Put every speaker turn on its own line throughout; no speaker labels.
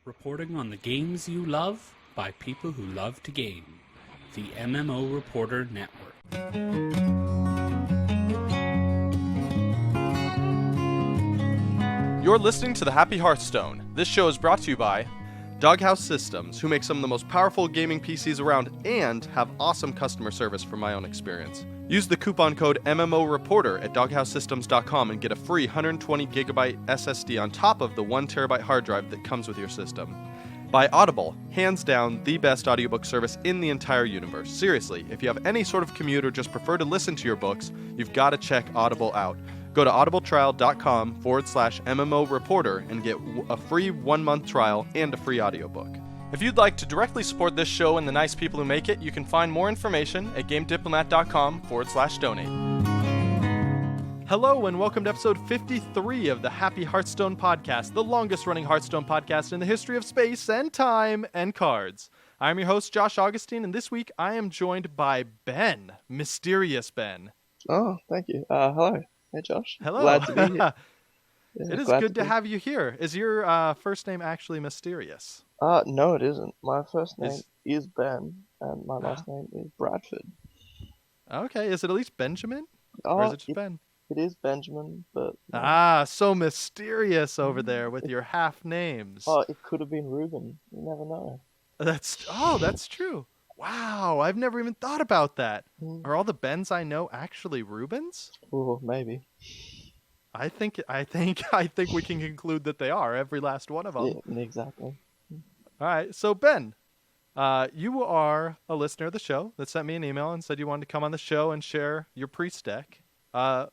Reporting on the games you love by people who love to game. The MMO Reporter Network.
You're listening to The Happy Hearthstone. This show is brought to you by Doghouse Systems, who make some of the most powerful gaming PCs around and have awesome customer service from my own experience. Use the coupon code MMOReporter at doghousesystems.com and get a free 120GB SSD on top of the 1TB hard drive that comes with your system. By Audible, hands down the best audiobook service in the entire universe. Seriously, if you have any sort of commute or just prefer to listen to your books, you've got to check Audible out. Go to audibletrial.com/MMOReporter and get a free 1-month trial and a free audiobook. If you'd like to directly support this show and the nice people who make it, you can find more information at gamediplomat.com/donate. Hello and welcome to episode 53 of the Happy Hearthstone podcast, the longest running Hearthstone podcast in the history of space and time and cards. I'm your host, Josh Augustine, and this week I am joined by Ben, Mysterious Ben.
Oh, thank you. Hello. Hey, Josh.
Hello.
Glad to be here. Yeah,
it is good to have you here. Is your first name actually Mysterious?
No, it isn't. My first name is Ben, and my last name is Bradford.
Okay. Is it at least Benjamin?
Oh,
or is it just Ben?
It is Benjamin, but...
So mysterious over there with your half names.
Oh, it could have been Reuben. You never know.
That's true. Wow, I've never even thought about that. Are all the Bens I know actually Reubens?
Oh, maybe.
I think we can conclude that they are, every last one of them.
Yeah, exactly.
All right, so Ben, you are a listener of the show that sent me an email and said you wanted to come on the show and share your priest deck. How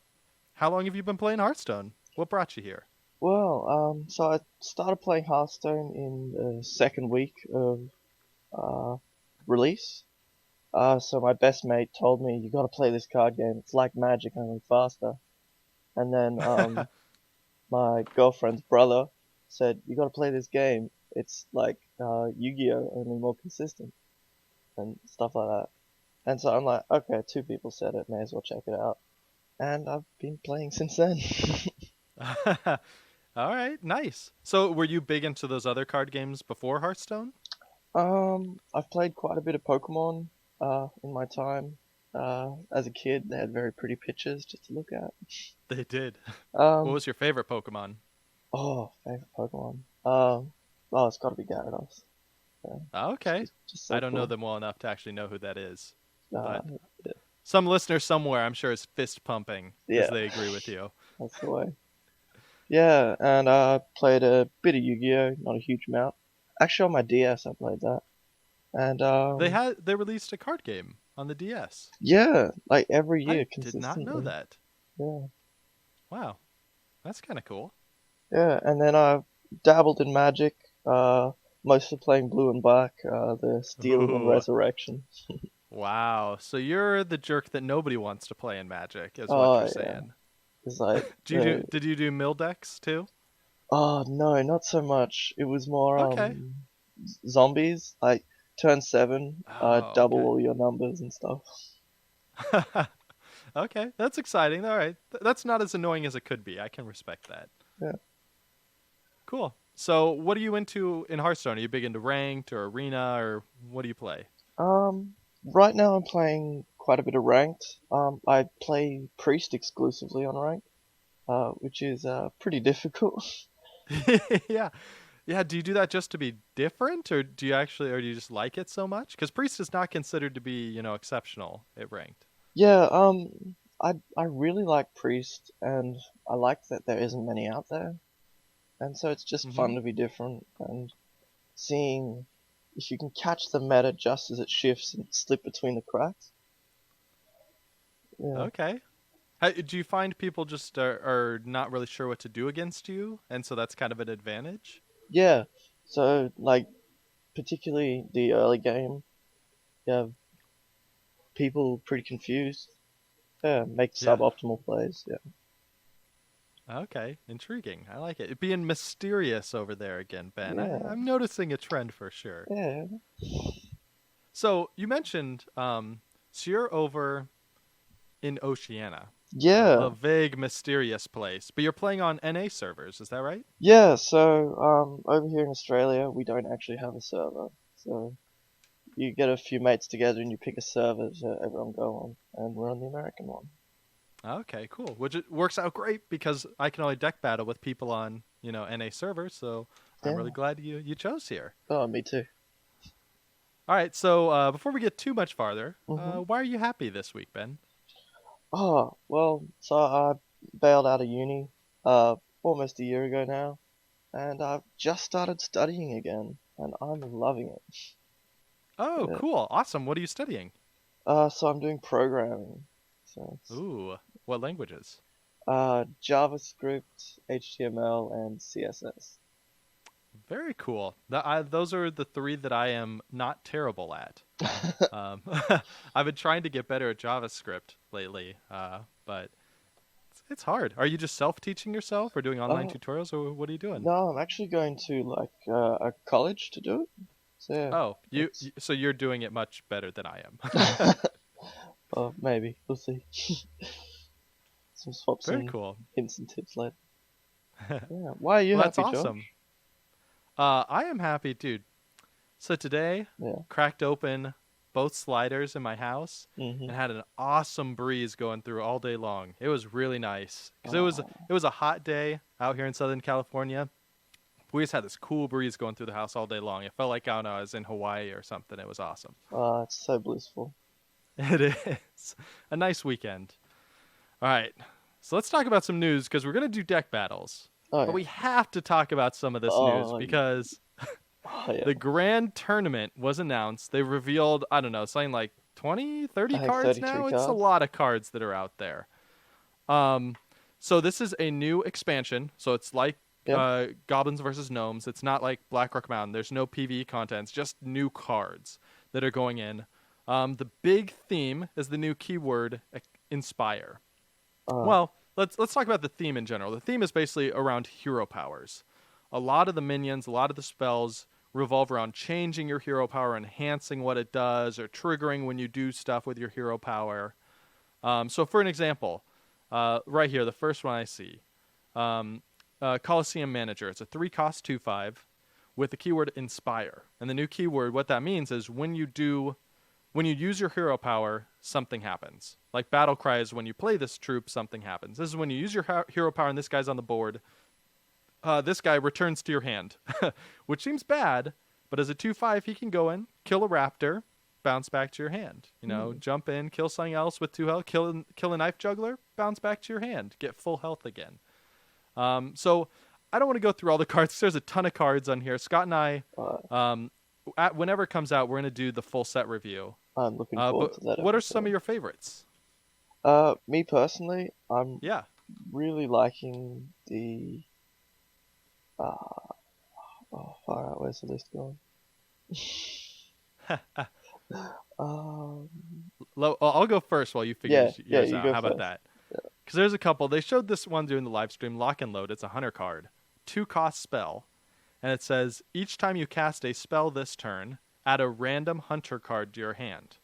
long have you been playing Hearthstone? What brought you here?
Well, so I started playing Hearthstone in the second week of release. So my best mate told me, you gotta play this card game. It's like Magic, only faster. And then my girlfriend's brother said, you gotta play this game. It's like Yu-Gi-Oh! Only more consistent. And stuff like that. And so I'm like, okay, 2 people said it, may as well check it out. And I've been playing since then.
All right, nice. So were you big into those other card games before Hearthstone?
I've played quite a bit of Pokemon in my time. As a kid, they had very pretty pictures just to look at.
They did. What was your favorite Pokemon?
Oh, favorite Pokemon. It's got to be Gyarados. Yeah.
Okay.
Just so
I don't
cool.
know them well enough to actually know who that is. But
Yeah.
some listener somewhere, I'm sure, is fist pumping as they agree with you.
That's the way. Yeah, and I played a bit of Yu-Gi-Oh, not a huge amount. Actually, on my DS, I played that. And
they released a card game on the DS.
Yeah, like every year
I
consistently.
did not know that.
Yeah.
Wow, that's kind of cool.
Yeah, and then I dabbled in Magic, mostly playing Blue and Black, the Steel and Resurrection.
Wow, so you're the jerk that nobody wants to play in Magic, is what you're saying.
It's like,
did you do mill decks too?
Oh no, not so much. It was more zombies, like turn 7, double all your numbers and stuff.
Okay, that's exciting. All right, that's not as annoying as it could be. I can respect that.
Yeah.
Cool. So, what are you into in Hearthstone? Are you big into ranked or arena, or what do you play?
Right now I'm playing quite a bit of ranked. I play priest exclusively on ranked, which is pretty difficult.
Yeah. Do you do that just to be different, or do you just like it so much? Because priest is not considered to be, exceptional at ranked.
Yeah. I really like priest, and I like that there isn't many out there, and so it's just fun to be different and seeing if you can catch the meta just as it shifts and slip between the cracks. Yeah.
Okay. Do you find people just are not really sure what to do against you, and so that's kind of an advantage?
Yeah. So, like, particularly the early game, you have people pretty confused. Yeah, make suboptimal plays. Yeah.
Okay, intriguing. I like it. Being mysterious over there again, Ben.
Yeah.
I'm noticing a trend for sure.
Yeah.
So you mentioned, so you're over in Oceania.
Yeah,
A vague, mysterious place. But you're playing on NA servers, is that right?
yeah. So over here in Australia, we don't actually have a server. So you get a few mates together and you pick a server to everyone go on, and we're on the American one.
Okay, cool. Which it works out great because I can only deck battle with people on, NA servers, so I'm really
Yeah.
glad you chose here.
Oh, me too.
All right, so before we get too much farther,
Mhm.
why are you happy this week, Ben?
Oh, well, so I bailed out of uni almost a year ago now, and I've just started studying again, and I'm loving it.
Oh,
Yeah.
cool. Awesome. What are you studying?
So I'm doing programming. So it's
Ooh, what languages?
JavaScript, HTML, and CSS.
Very cool. Those are the three that I am not terrible at. Um, I've been trying to get better at JavaScript lately, but it's hard. Are you just self-teaching yourself or doing online
Uh,
tutorials, or what are you doing?
no, I'm actually going to like a college to do it. So yeah,
Oh,
it's
so you're doing it much better than I am.
well, maybe we'll see. Some swap
Very
some
cool.
hints and tips later. Yeah. Why are you
Well, that's
happy,
awesome.
Josh?
I am happy, dude. So today,
Yeah.
cracked open both sliders in my house
Mhm.
and had an awesome breeze going through all day long. It was really nice because it was
Oh,
it was a hot day out here in Southern California. We just had this cool breeze going through the house all day long. It felt like I don't know, I was in Hawaii or something. It was awesome.
it's so blissful.
It is a nice weekend. All right, so let's talk about some news because we're gonna do deck battles,
Oh
but
yeah.
we have to talk about some of this news
Oh,
because
oh yeah.
the grand tournament was announced. They revealed, I don't know, something like 20, 30
I think
cards
33
now. It's a
cards.
lot of cards that are out there. Um, so this is a new expansion. So it's like
Yep.
Goblins versus Gnomes. It's not like Blackrock Mountain. There's no PvE content. It's just new cards that are going in. The big theme is the new keyword inspire.
Uh,
Well, let's talk about the theme in general. The theme is basically around hero powers. A lot of the minions, a lot of the spells revolve around changing your hero power, enhancing what it does, or triggering when you do stuff with your hero power. So, for an example, right here, the first one I see, Coliseum Manager. It's a 3-cost 2/5 with the keyword Inspire. And the new keyword, what that means is when you use your hero power, something happens. Like Battle Cry is when you play this troop, something happens. This is when you use your hero power and this guy's on the board. This guy returns to your hand, which seems bad, but as a 2/5, he can go in, kill a raptor, bounce back to your hand. Jump in, kill something else with 2 health, kill a knife juggler, bounce back to your hand, get full health again. So I don't want to go through all the cards. There's a ton of cards on here. Scott and I,
uh,
whenever it comes out, we're going to do the full set review.
I'm looking forward
But
to that
what are some
episode.
of your favorites?
Me personally, I'm
Yeah.
really liking the. Uh, oh, far out. Where's the list going? Um,
I'll go first while you figure
yeah,
yours
you
out.
go
How about
first.
that? Because there's a couple. They showed this one during the live stream, Lock and Load. It's a hunter card, 2-cost spell, and it says each time you cast a spell this turn, add a random hunter card to your hand.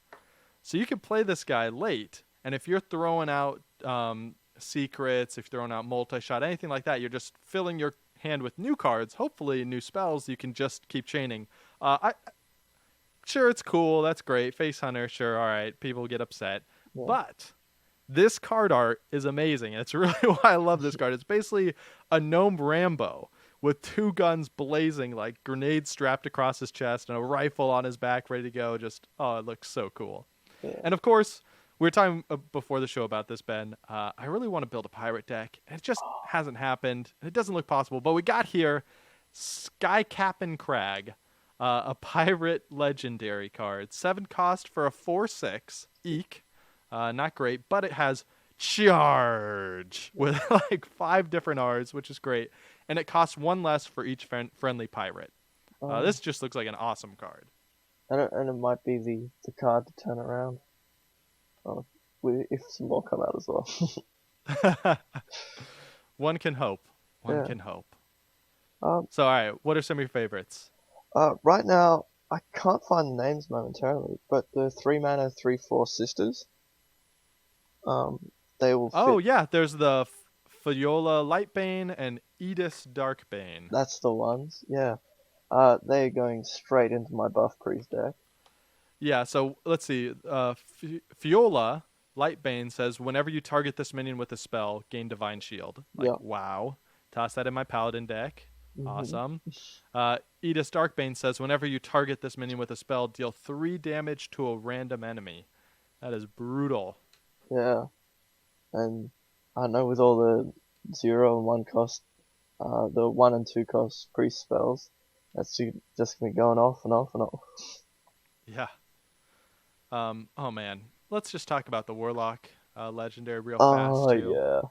So you can play this guy late, and if you're throwing out secrets, if you're throwing out multi-shot, anything like that, you're just filling your hand with new cards, hopefully new spells. You can just keep chaining. Sure, it's cool. That's great. Face Hunter, sure, all right. People get upset.
Yeah.
But this card art is amazing. And it's really why I love this card. It's basically a gnome Rambo with 2 guns blazing, like grenades strapped across his chest and a rifle on his back ready to go. Just, oh, it looks so cool.
Yeah.
And of course, we were talking before the show about this, Ben. I really want to build a pirate deck. And it just hasn't happened. It doesn't look possible. But we got here Sky Cap'n Crag. A pirate legendary card. 7 cost for a 4/6. Eek. Not great, but it has charge with like 5 different R's, which is great. And it costs 1 less for each friendly pirate. This just looks like an awesome card.
And it might be the card to turn around. Oh, if some more come out as well.
One can hope. One
Yeah.
can hope.
Um,
So, all right, what are some of your favorites?
right now, I can't find the names momentarily, but the 3-mana 3/4 sisters. They will
Oh
fit.
yeah, there's the Fiola Lightbane and Edis Darkbane.
That's the ones. Yeah. They're going straight into my buff priest deck.
Yeah, so let's see. Fiola Lightbane says whenever you target this minion with a spell, gain Divine Shield. Like,
Yeah.
wow. Toss that in my Paladin deck.
Mhm.
Awesome. Edis Darkbane says whenever you target this minion with a spell, deal 3 damage to a random enemy. That is brutal.
Yeah. And I know with all the 0 and 1 cost, the 1 and 2 cost priest spells, that's just gonna be going off and off and off.
Yeah. Oh man. Let's just talk about the Warlock legendary real
Oh
fast too.
yeah.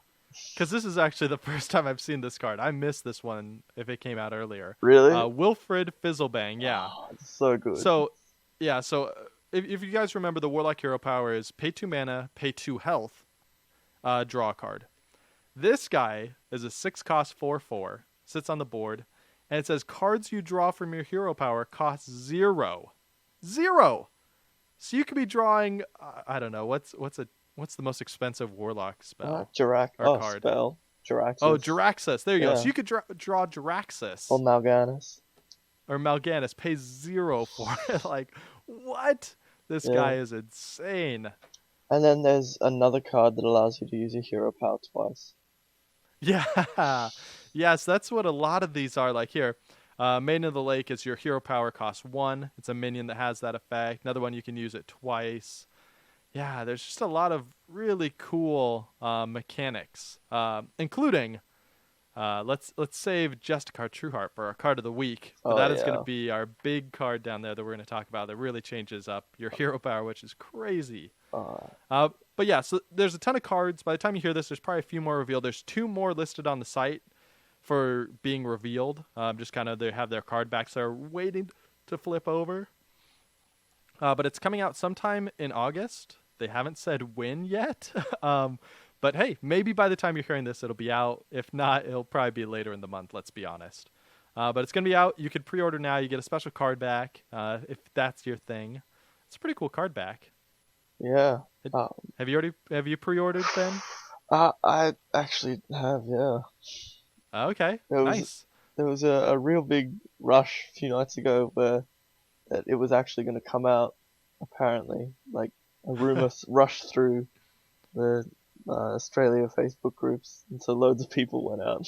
Because this is actually the first time I've seen this card. I missed this one if it came out earlier.
Really?
Wilfred Fizzlebang, yeah.
Oh, it's so good.
So, yeah, so if you guys remember, the Warlock hero power is pay 2 mana, pay 2 health, draw a card. This guy is a 6-cost 4/4, sits on the board, and it says cards you draw from your hero power cost 0. 0! So you could be drawing, I don't know, what's the most expensive Warlock spell?
Card. Spell. Jiraxis.
Oh, Jiraxis. There you go.
Yeah.
So you could draw Jiraxis.
Or Mal'Ganis.
Or Mal'Ganis. Pay 0 for it. Like, what? This guy is insane.
And then there's another card that allows you to use your hero power twice.
Yeah. Yes, that's what a lot of these are. Like here, Maiden of the Lake is your hero power costs 1. It's a minion that has that effect. Another one, you can use it twice. Yeah, there's just a lot of really cool mechanics, including let's save Justicar Trueheart for our card of the week. But that is going to be our big card down there that we're going to talk about that really changes up your hero power, which is crazy. But yeah, so there's a ton of cards. By the time you hear this, there's probably a few more revealed. There's 2 more listed on the site for being revealed. Just kind of they have their card backs there waiting to flip over. But it's coming out sometime in August. They haven't said when yet. But hey, maybe by the time you're hearing this, it'll be out. If not, it'll probably be later in the month, let's be honest. But it's going to be out. You can pre-order now. You get a special card back if that's your thing. It's a pretty cool card back.
Yeah.
Have you pre-ordered, Ben?
I actually have, yeah.
Okay,
nice. There was a real big rush a few nights ago where it was actually going to come out, apparently. Like, a rumor rushed through the Australia Facebook groups, and so loads of people went out.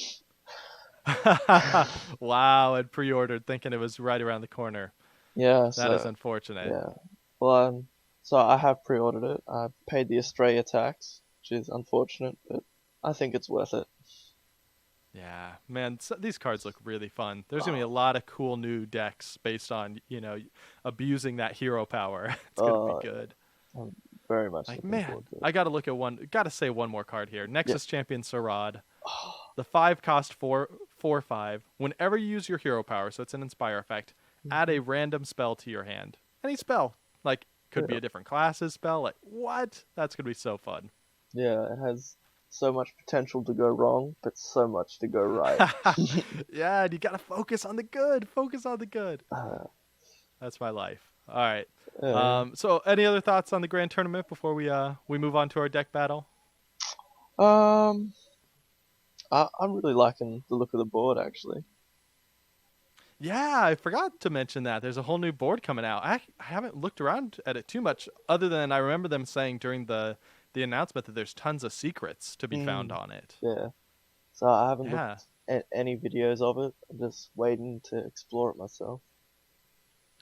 Wow, and pre-ordered thinking it was right around the corner.
Yeah.
That is unfortunate.
Yeah. Well, so I have pre-ordered it. I paid the Australia tax, which is unfortunate, but I think it's worth it.
Yeah, man, these cards look really fun. There's going to be a lot of cool new decks based on, abusing that hero power. It's going to be good.
I'm very much
like,
looking
man,
forward to it.
I got to look at one. Got to say one more card here. Nexus Champion Sarad. The 5-cost 4/5. Whenever you use your hero power, so it's an Inspire effect, add a random spell to your hand. Any spell. Like, could be a different class's spell. Like, what? That's going to be so fun.
Yeah, it has so much potential to go wrong, but so much to go right.
Yeah, and you got to focus on the good. Focus on the good. That's my life. All right. So any other thoughts on the grand tournament before we move on to our deck battle?
I'm really liking the look of the board, actually.
Yeah, I forgot to mention that. There's a whole new board coming out. I haven't looked around at it too much, other than I remember them saying during the announcement that there's tons of secrets to be found on it.
Yeah. So I haven't looked at any videos of it. I'm just waiting to explore it myself.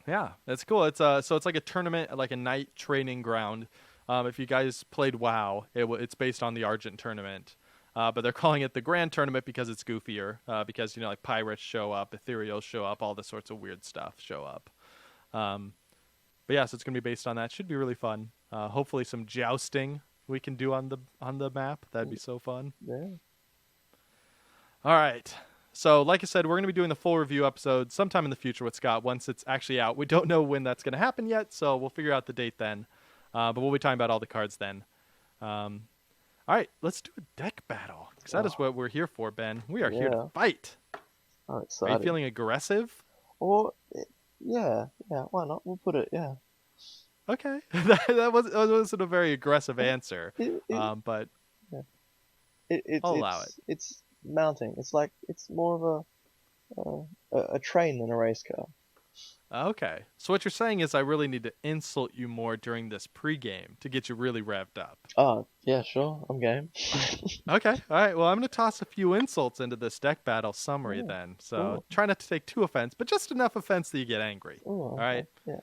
Yeah, that's cool. It's so it's like a tournament, like a night training ground. If you guys played WoW, it's based on the Argent tournament. But they're calling it the Grand Tournament because it's goofier. Because, like pirates show up, ethereals show up, all this sorts of weird stuff show up. But yeah, so it's going to be based on that. Should be really fun. Hopefully some jousting we can do on the map. That'd be so fun.
Yeah.
All right. So like I said, we're going to be doing the full review episode sometime in the future with Scott once it's actually out. We don't know when that's going to happen yet, so we'll figure out the date then. But we'll be talking about all the cards then. All right, let's do a deck battle, because that is what we're here for, Ben. We are here to fight.
I'm excited.
Are you feeling aggressive?
Or, yeah, why not? We'll put it,
Okay. that wasn't a very aggressive answer. But
yeah.
I'll allow it.
It's mounting. It's more of a train than a race car.
Okay. So what you're saying is I really need to insult you more during this pregame to get you really revved up.
Oh, yeah, sure. I'm game.
Okay. All right. Well, I'm going to toss a few insults into this deck battle summary
Ooh,
then. So
cool.
try not to take too offense, but just enough offense that you get angry.
Ooh,
All right.
okay. Yeah.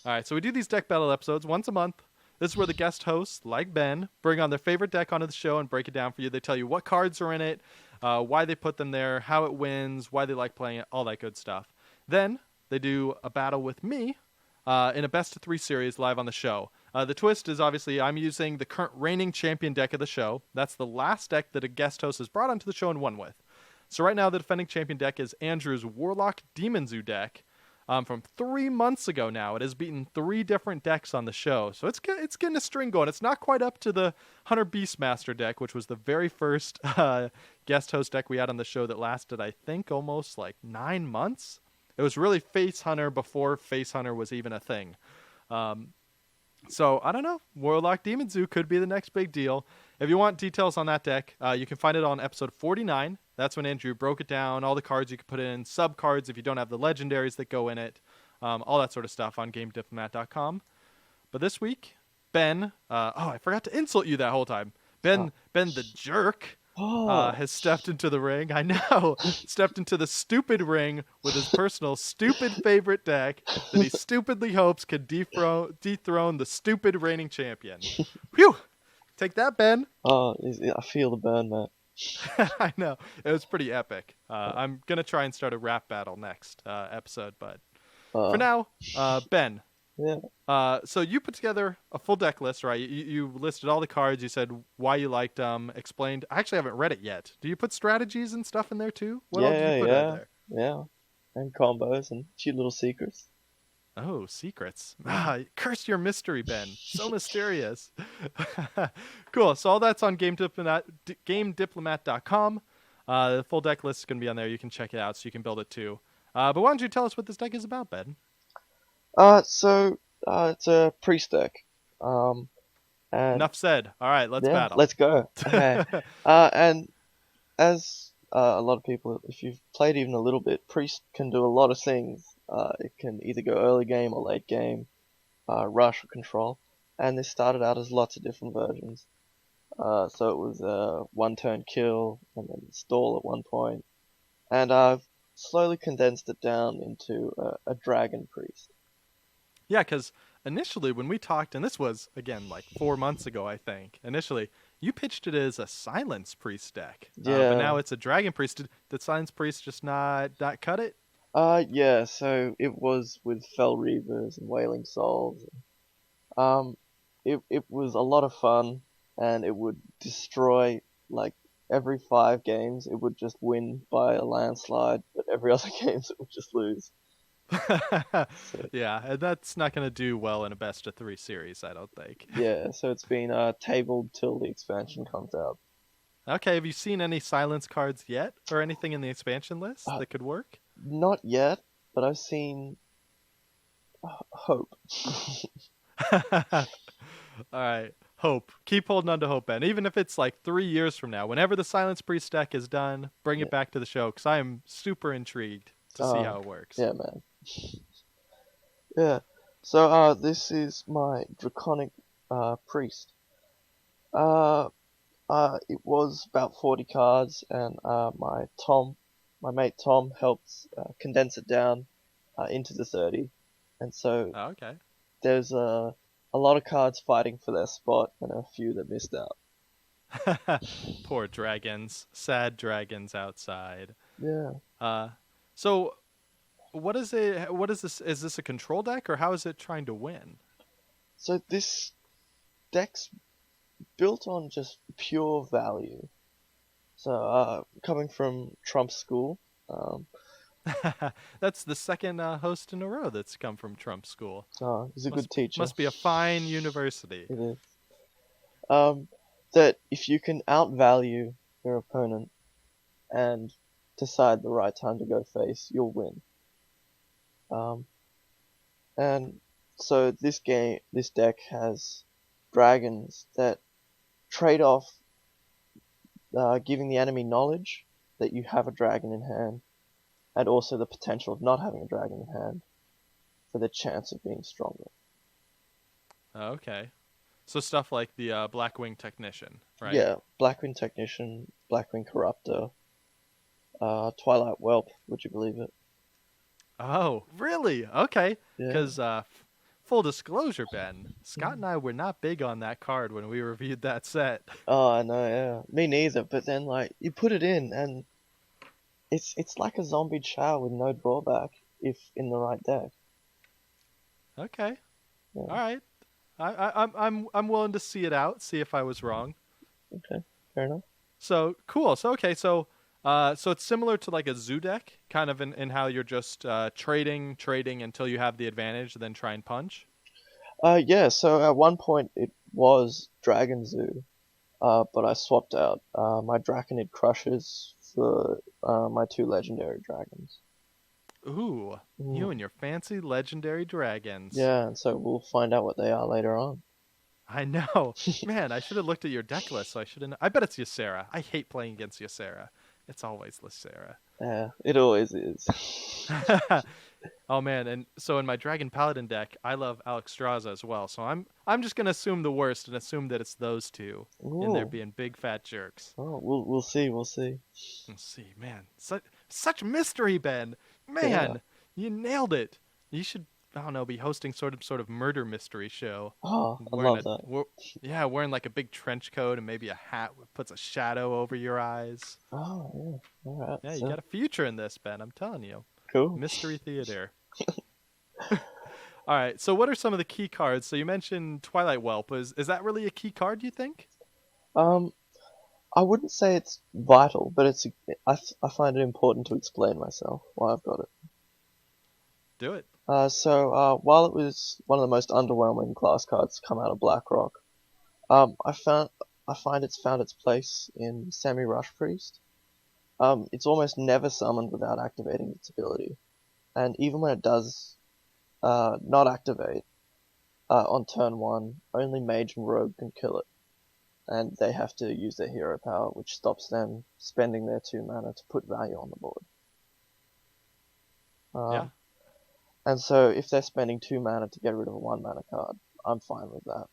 All right. So we do these deck battle episodes once a month. This is where the guest hosts, like Ben, bring on their favorite deck onto the show and break it down for you. They tell you what cards are in it, why they put them there, how it wins, why they like playing it, all that good stuff. Then they do a battle with me in a best of 3 series live on the show. The twist is obviously I'm using the current reigning champion deck of the show. That's the last deck that a guest host has brought onto the show and won with. So right now the defending champion deck is Andrew's Warlock Demon Zoo deck. From 3 months ago now. It has beaten 3 different decks on the show. So it's getting a string going. It's not quite up to the Hunter Beastmaster deck, which was the very first guest host deck we had on the show that lasted, I think, almost like 9 months. It was really Face Hunter before Face Hunter was even a thing. So, I don't know. Warlock Demon Zoo could be the next big deal. If you want details on that deck, you can find it on episode 49. That's when Andrew broke it down, all the cards you can put in, sub-cards if you don't have the legendaries that go in it, all that sort of stuff on GameDiplomat.com. But this week, Ben, I forgot to insult you that whole time. Ben the jerk, has stepped into the ring. I know. Stepped into the stupid ring with his personal stupid favorite deck that he stupidly hopes can dethrone the stupid reigning champion. Whew! Take that, Ben.
Oh, I feel the burn, man.
I know. It was pretty epic. I'm going to try and start a rap battle next episode, but for now, Ben.
Yeah.
So you put together a full deck list, right? You listed all the cards. You said why you liked them, explained. I actually haven't read it yet. Do you put strategies and stuff in there too? What else did you put in there?
Yeah. And combos and cute little secrets.
Oh, secrets. Curse your mystery, Ben. So mysterious. Cool. So all that's on GameDiplomat.com. The full deck list is going to be on there. You can check it out so you can build it too. But why don't you tell us what this deck is about, Ben?
So it's a priest deck. And
Enough said. All right, let's battle.
Let's go. Okay. And as a lot of people, if you've played even a little bit, priest can do a lot of things. It can either go early game or late game, rush or control. And this started out as lots of different versions. So it was a 1-turn kill and then stall at one point. And I've slowly condensed it down into a dragon priest.
Yeah, because initially when we talked, and this was, again, like 4 months ago, I think, initially, you pitched it as a Silence Priest deck.
Yeah.
But now it's a Dragon Priest. Did Silence Priest just not cut it?
Yeah, so it was with Fell Reavers and Wailing Souls. It was a lot of fun, and it would destroy, like, every 5 games, it would just win by a landslide, but every other games it would just lose.
Yeah, and that's not going to do well in a best of 3 series, I don't think.
Yeah, so it's been tabled till the expansion comes out.
Okay, have you seen any Silence cards yet, or anything in the expansion list that could work?
Not yet, but I've seen Hope.
Alright, Hope. Keep holding on to Hope, Ben. Even if it's like 3 years from now, whenever the Silence Priest deck is done, bring it back to the show, because I am super intrigued to see how it works.
Yeah, man. Yeah, so this is my Draconic Priest. It was about 40 cards, and my mate Tom helped condense it down into the 30. And so
okay.
There's a lot of cards fighting for their spot and a few that missed out.
Poor dragons. Sad dragons outside.
Yeah.
So what is this? Is this a control deck, or how is it trying to win?
So this deck's built on just pure value. So coming from Trump's school.
That's the second host in a row that's come from Trump's school.
He's a good teacher.
Must be a fine university.
It is. That if you can outvalue your opponent and decide the right time to go face, you'll win. And so this deck has dragons that trade off giving the enemy knowledge that you have a dragon in hand, and also the potential of not having a dragon in hand for the chance of being stronger.
Okay. So stuff like the Blackwing Technician, right?
Yeah, Blackwing Technician, Blackwing Corruptor, Twilight Whelp, would you believe it?
Oh, really? Okay.
Yeah.
Because full disclosure, Ben, Scott and I were not big on that card when we reviewed that set.
Oh, I know, yeah. Me neither, but then, like, you put it in, and it's like a zombie chow with no drawback, if in the right deck.
Okay.
Yeah,
All right. I'm willing to see it out, see if I was wrong.
okay, fair enough.
So cool. So okay. So it's similar to like a zoo deck, kind of in how you're just trading until you have the advantage, then try and punch.
Yeah, so at one point it was Dragon Zoo, but I swapped out my Draconid Crushers for my 2 legendary dragons.
Ooh, you
Mm.
and your fancy legendary dragons.
Yeah, and so we'll find out what they are later on.
I know. Man, I should have looked at your deck list, so I should have. I bet it's Ysera. I hate playing against Ysera. It's always Ysera.
Yeah, it always is.
Oh man, and so in my Dragon Paladin deck, I love Alexstrasza as well. So I'm just gonna assume the worst and assume that it's those two, and they're
Ooh.
being big fat jerks.
Oh, we'll see, we'll see.
Let's see, man, such mystery, Ben. Man,
Yeah.
you nailed it. You should, I don't know, be hosting sort of murder mystery show.
Oh, I
Wearing
love that.
yeah, wearing like a big trench coat and maybe a hat that puts a shadow over your eyes.
Oh, yeah. Alright,
Yeah, you
so
got a future in this, Ben. I'm telling you.
cool.
Mystery theater. All right. So, what are some of the key cards? So, you mentioned Twilight Whelp. Is that really a key card? Do you think?
Um, I wouldn't say it's vital, but I find it important to explain myself why I've got it.
Do it.
While it was one of the most underwhelming class cards to come out of BlackRock, I find it's found its place in Semi Rush Priest. It's almost never summoned without activating its ability, and even when it does not activate on turn 1, only Mage and Rogue can kill it, and they have to use their hero power, which stops them spending their 2 mana to put value on the board.
Yeah.
And so if they're spending 2 mana to get rid of a 1 mana card, I'm fine with that.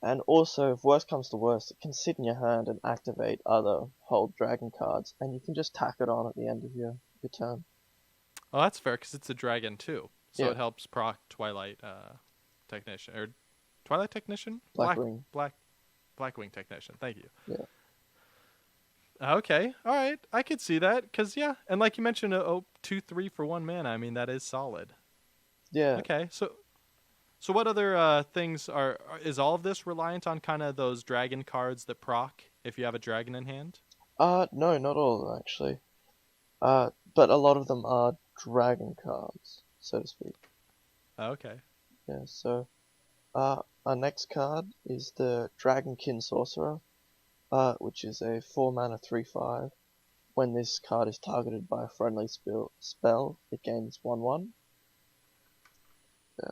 And also, if worst comes to worst, it can sit in your hand and activate other Hold Dragon cards, and you can just tack it on at the end of your turn.
Oh, that's fair because it's a dragon too. So
Yeah.
it helps proc Twilight Technician or Twilight Technician.
Blackwing.
Blackwing Technician. Thank you.
Yeah.
Okay. All right. I could see that because yeah, and like you mentioned, 2/3 for 1 mana. I mean that is solid.
Yeah.
Okay. So what other things is all of this reliant on kind of those dragon cards that proc if you have a dragon in hand?
No, not all of them, actually. But a lot of them are dragon cards, so to speak.
Okay.
Yeah, so, our next card is the Dragonkin Sorcerer, which is a 4 mana 3/5. When this card is targeted by a friendly spell, it gains 1/1. Yeah.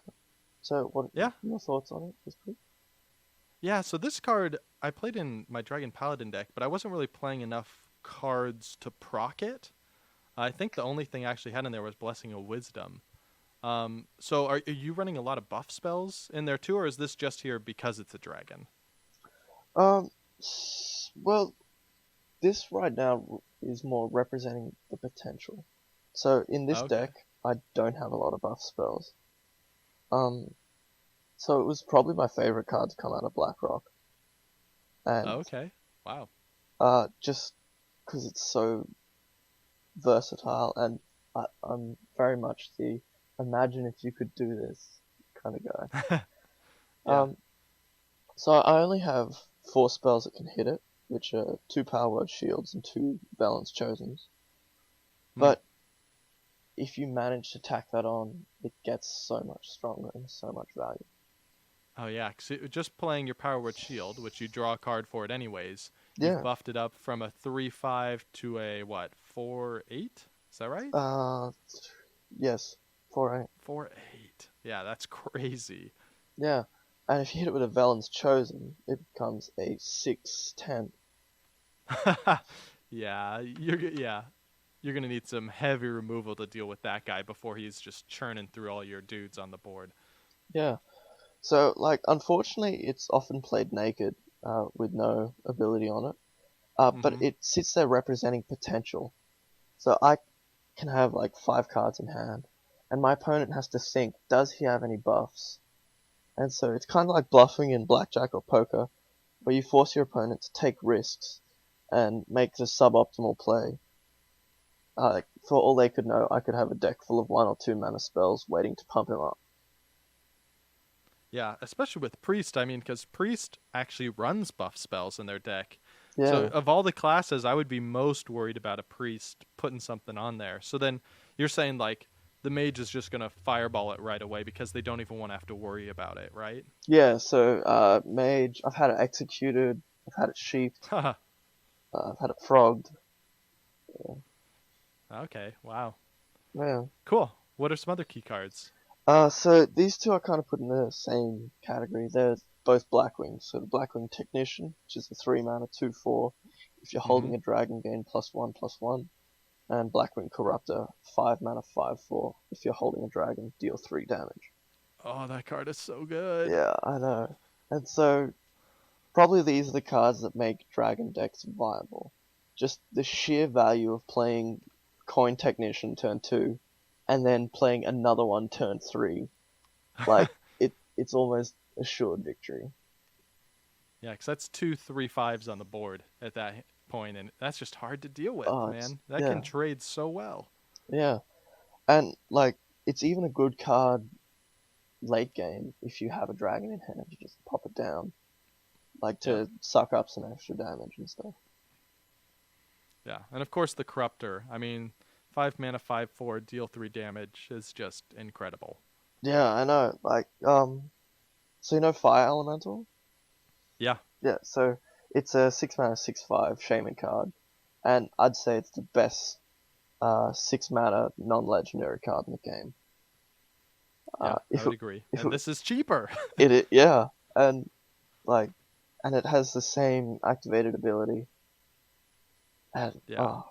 So, what
Yeah.
are your thoughts on it? Just quick?
Yeah, so this card I played in my Dragon Paladin deck, but I wasn't really playing enough cards to proc it. I think the only thing I actually had in there was Blessing of Wisdom. So are you running a lot of buff spells in there too, or is this just here because it's a dragon?
Well, this right now is more representing the potential. So in this
Okay.
deck, I don't have a lot of buff spells. So it was probably my favorite card to come out of BlackRock, and
Okay. Wow.
just because it's so versatile, and I'm very much the imagine if you could do this kind of guy.
Yeah.
So I only have 4 spells that can hit it, which are 2 Power Word Shields and 2 Balance Chosens. But if you manage to tack that on, it gets so much stronger and so much value.
Oh yeah, 'cause just playing your Power Word Shield, which you draw a card for it anyways,
Yeah.
you've buffed it up from a 3/5 to a what 4/8? Is that right?
Yes, 4/8.
4/8. Yeah, that's crazy.
Yeah, and if you hit it with a Velen's Chosen, it becomes a 6/10.
Yeah, you're gonna need some heavy removal to deal with that guy before he's just churning through all your dudes on the board.
Yeah. So, like, unfortunately, it's often played naked, with no ability on it. But
Mm-hmm.
it sits there representing potential. So I can have like 5 cards in hand, and my opponent has to think, does he have any buffs? And so it's kind of like bluffing in blackjack or poker, where you force your opponent to take risks and make the suboptimal play. For all they could know, I could have a deck full of 1 or 2 mana spells waiting to pump him up.
Yeah, especially with Priest. I mean, because Priest actually runs buff spells in their deck. So
Yeah,
of all the classes, I would be most worried about a Priest putting something on there. So then you're saying like the mage is just gonna fireball it right away because they don't even want to have to worry about it, right?
yeah. So mage, I've had it executed, I've had it sheeped,
Haha.
I've had it frogged.
Okay, wow.
Yeah.
Cool. What are some other key cards?
So these two are kind of put in the same category. They're both Blackwing. So the Blackwing Technician, which is a 3 mana 2/4. If you're
Mm-hmm.
holding a dragon, gain +1/+1. And Blackwing Corruptor, 5 mana 5/4. If you're holding a dragon, deal 3 damage.
Oh, that card is so good.
Yeah, I know. And so probably these are the cards that make dragon decks viable. Just the sheer value of playing Coin Technician turn 2, and then playing another one turn 3. Like, it's almost assured victory.
Yeah, because that's 2 3 5s on the board at that point, and that's just hard to deal with,
Oh,
man. That
yeah,
can trade so well.
yeah. And, like, it's even a good card late game if you have a dragon in hand. You just pop it down, like,
Yeah,
to suck up some extra damage and stuff.
yeah, and of course the Corruptor. I mean, 5 mana, 5/4, deal 3 damage is just incredible.
Yeah, I know. Like, so you know Fire Elemental?
Yeah,
Yeah, so it's a 6 mana 6/5 Shaman card, and I'd say it's the best 6 mana non-legendary card in the game.
yeah, I
If
would
it,
agree.
if
And
it,
this is cheaper.
yeah, and like, and it has the same activated ability, and
Yeah,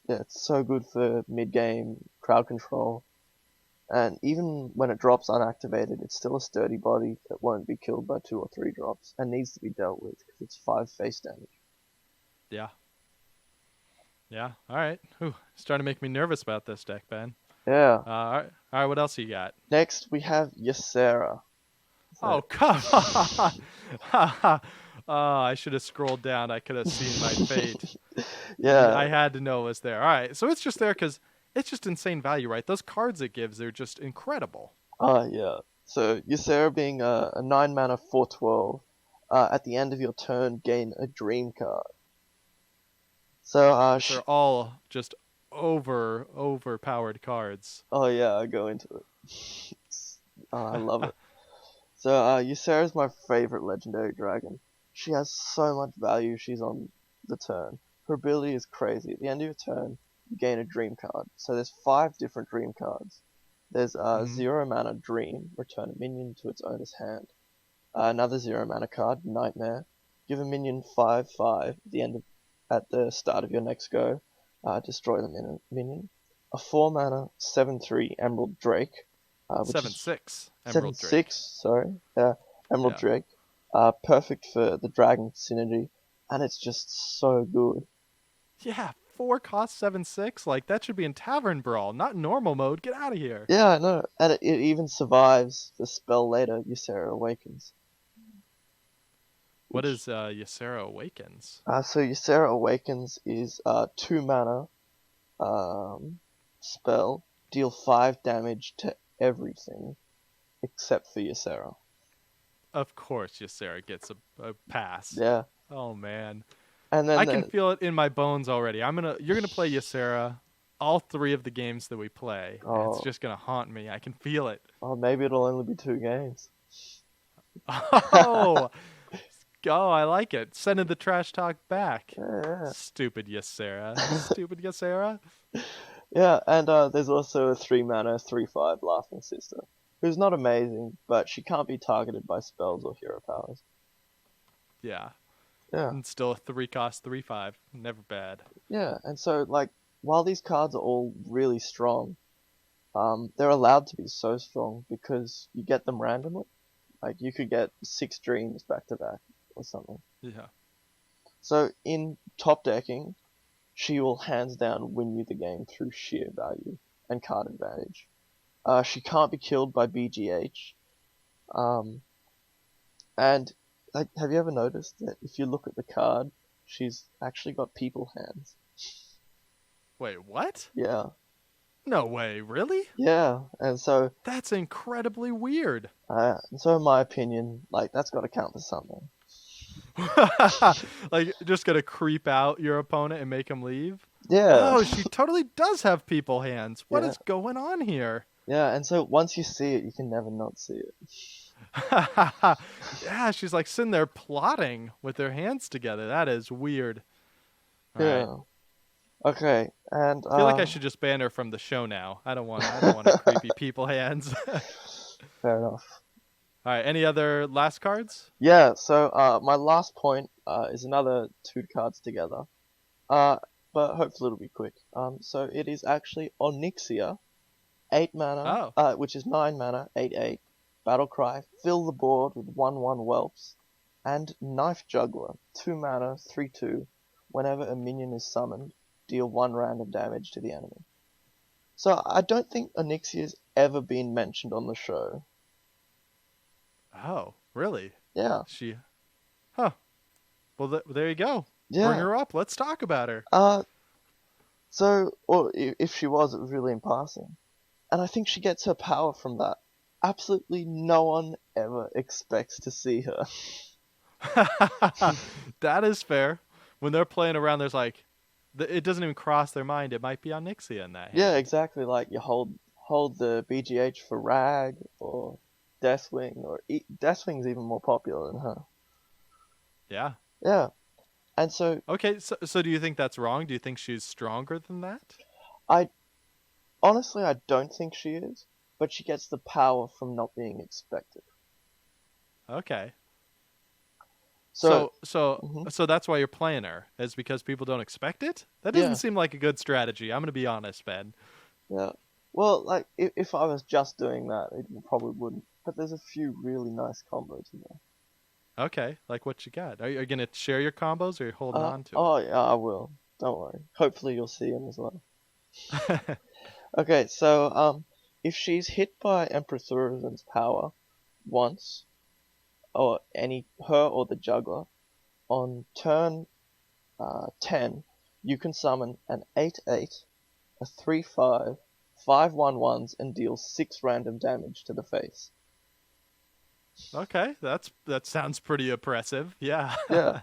yeah, it's so good for mid-game crowd control. And even when it drops unactivated, it's still a sturdy body that won't be killed by 2 or 3 drops and needs to be dealt with because it's 5 face damage.
yeah, yeah. All right. Whew, starting to make me nervous about this deck, Ben.
Yeah.
All right. What else you got?
Next we have Ysera.
Oh,
So,
come on. Oh, I should have scrolled down. I could have seen my fate.
yeah,
I had to know it was there. All right. So it's just there because it's just insane value, right? Those cards it gives, they're just incredible.
yeah. So Ysera being a 9 mana 4/12. At the end of your turn, gain a dream card. So
Which are all just overpowered cards.
oh yeah, I go into it. I love it. So Ysera is my favorite legendary dragon. She has so much value. She's on the turn. Her ability is crazy. At the end of your turn, you gain a dream card. So there's 5 different dream cards. There's
Hmm.
0 mana dream. Return a minion to its owner's hand. Another 0 mana card, nightmare. Give a minion 5/5 at the start of your next go. Destroy the minion. A 4 mana 7/3 Emerald Drake, which
Seven
is
six
seven
Emerald
six.
Drake.
Sorry, yeah, Emerald
Yeah.
Drake. Perfect for the dragon synergy, and it's just so good.
Yeah. 4 cost 7/6. Like that should be in Tavern Brawl, not normal mode. Get out of here.
Yeah, I know, and it even survives the spell later. Ysera Awakens.
What
Which
is Ysera Awakens?
so Ysera Awakens is 2 mana spell. Deal 5 damage to everything except for Ysera.
Of course, Ysera gets a pass.
Yeah,
Oh man,
and then
I can feel it in my bones already. You're gonna play Ysera all 3 of the games that we play, and it's
oh
just gonna haunt me. I can feel it.
maybe it'll only be 2 games.
Oh, oh, I like it. Sending the trash talk back.
Yeah,
Stupid Ysera. Stupid Ysera.
yeah, and there's also a 3 mana 3/5 Laughing Sister, who's not amazing, but she can't be targeted by spells or hero powers.
Yeah.
Yeah.
And still a 3-cost 3/5. Never bad.
Yeah, and so like while these cards are all really strong, they're allowed to be so strong because you get them randomly. Like you could get 6 dreams back to back or something.
Yeah.
So in top decking, she will hands down win you the game through sheer value and card advantage. She can't be killed by BGH. Um, and like, have you ever noticed that if you look at the card, she's actually got people hands?
Wait, what?
Yeah,
No way, really?
yeah. And so,
That's incredibly weird.
in my opinion, like that's got to count for something.
Like, just gonna creep out your opponent and make him leave?
Yeah,
Oh, she totally does have people hands. What
Yeah.
is going on here?
yeah. And so once you see it, you can never not see it.
Yeah, she's like sitting there plotting with her hands together. That is weird. All right.
Yeah. Okay, and
I feel like I should just ban her from the show now. I don't want a creepy people hands.
fair enough.
All right, any other last cards?
Yeah, so my last point is another 2 cards together. But hopefully it'll be quick. So it is actually Onyxia, 8 mana, which is 9 mana, 8/8. Battle Cry, fill the board with 1/1 whelps, and Knife Juggler, 2 mana, 3/2. Whenever a minion is summoned, deal 1 random damage to the enemy. So I don't think Onyxia's ever been mentioned on the show.
Oh, really?
Yeah.
Huh. Well, there you go.
Yeah.
Bring her up. Let's talk about her.
Or if she was, it was really in passing. And I think she gets her power from that. Absolutely no one ever expects to see her.
That is fair. When they're playing around, there's like, it doesn't even cross their mind. It might be Onyxia in that hand.
Yeah, exactly. Like you hold the BGH for Rag or Deathwing, or Deathwing's even more popular than her.
Yeah.
Yeah. And so
Okay, so do you think that's wrong? Do you think she's stronger than that?
honestly, I don't think she is, but she gets the power from not being expected.
Okay.
So
So that's why you're playing her, is because people don't expect it? That doesn't seem like a good strategy. I'm going to be honest, Ben.
yeah. Well, like if I was just doing that, it probably wouldn't. But there's a few really nice combos in there.
Okay, like what you got? Are you going to share your combos, or are you holding on to
Oh yeah, I will. Don't worry. Hopefully you'll see them as well. Okay, so if she's hit by Empress Thurizen's power once, or her or the juggler, on turn 10, you can summon an 8/8, a 3/5, 5/1/1s, and deal 6 random damage to the face.
Okay, that sounds pretty oppressive. Yeah.
Yeah.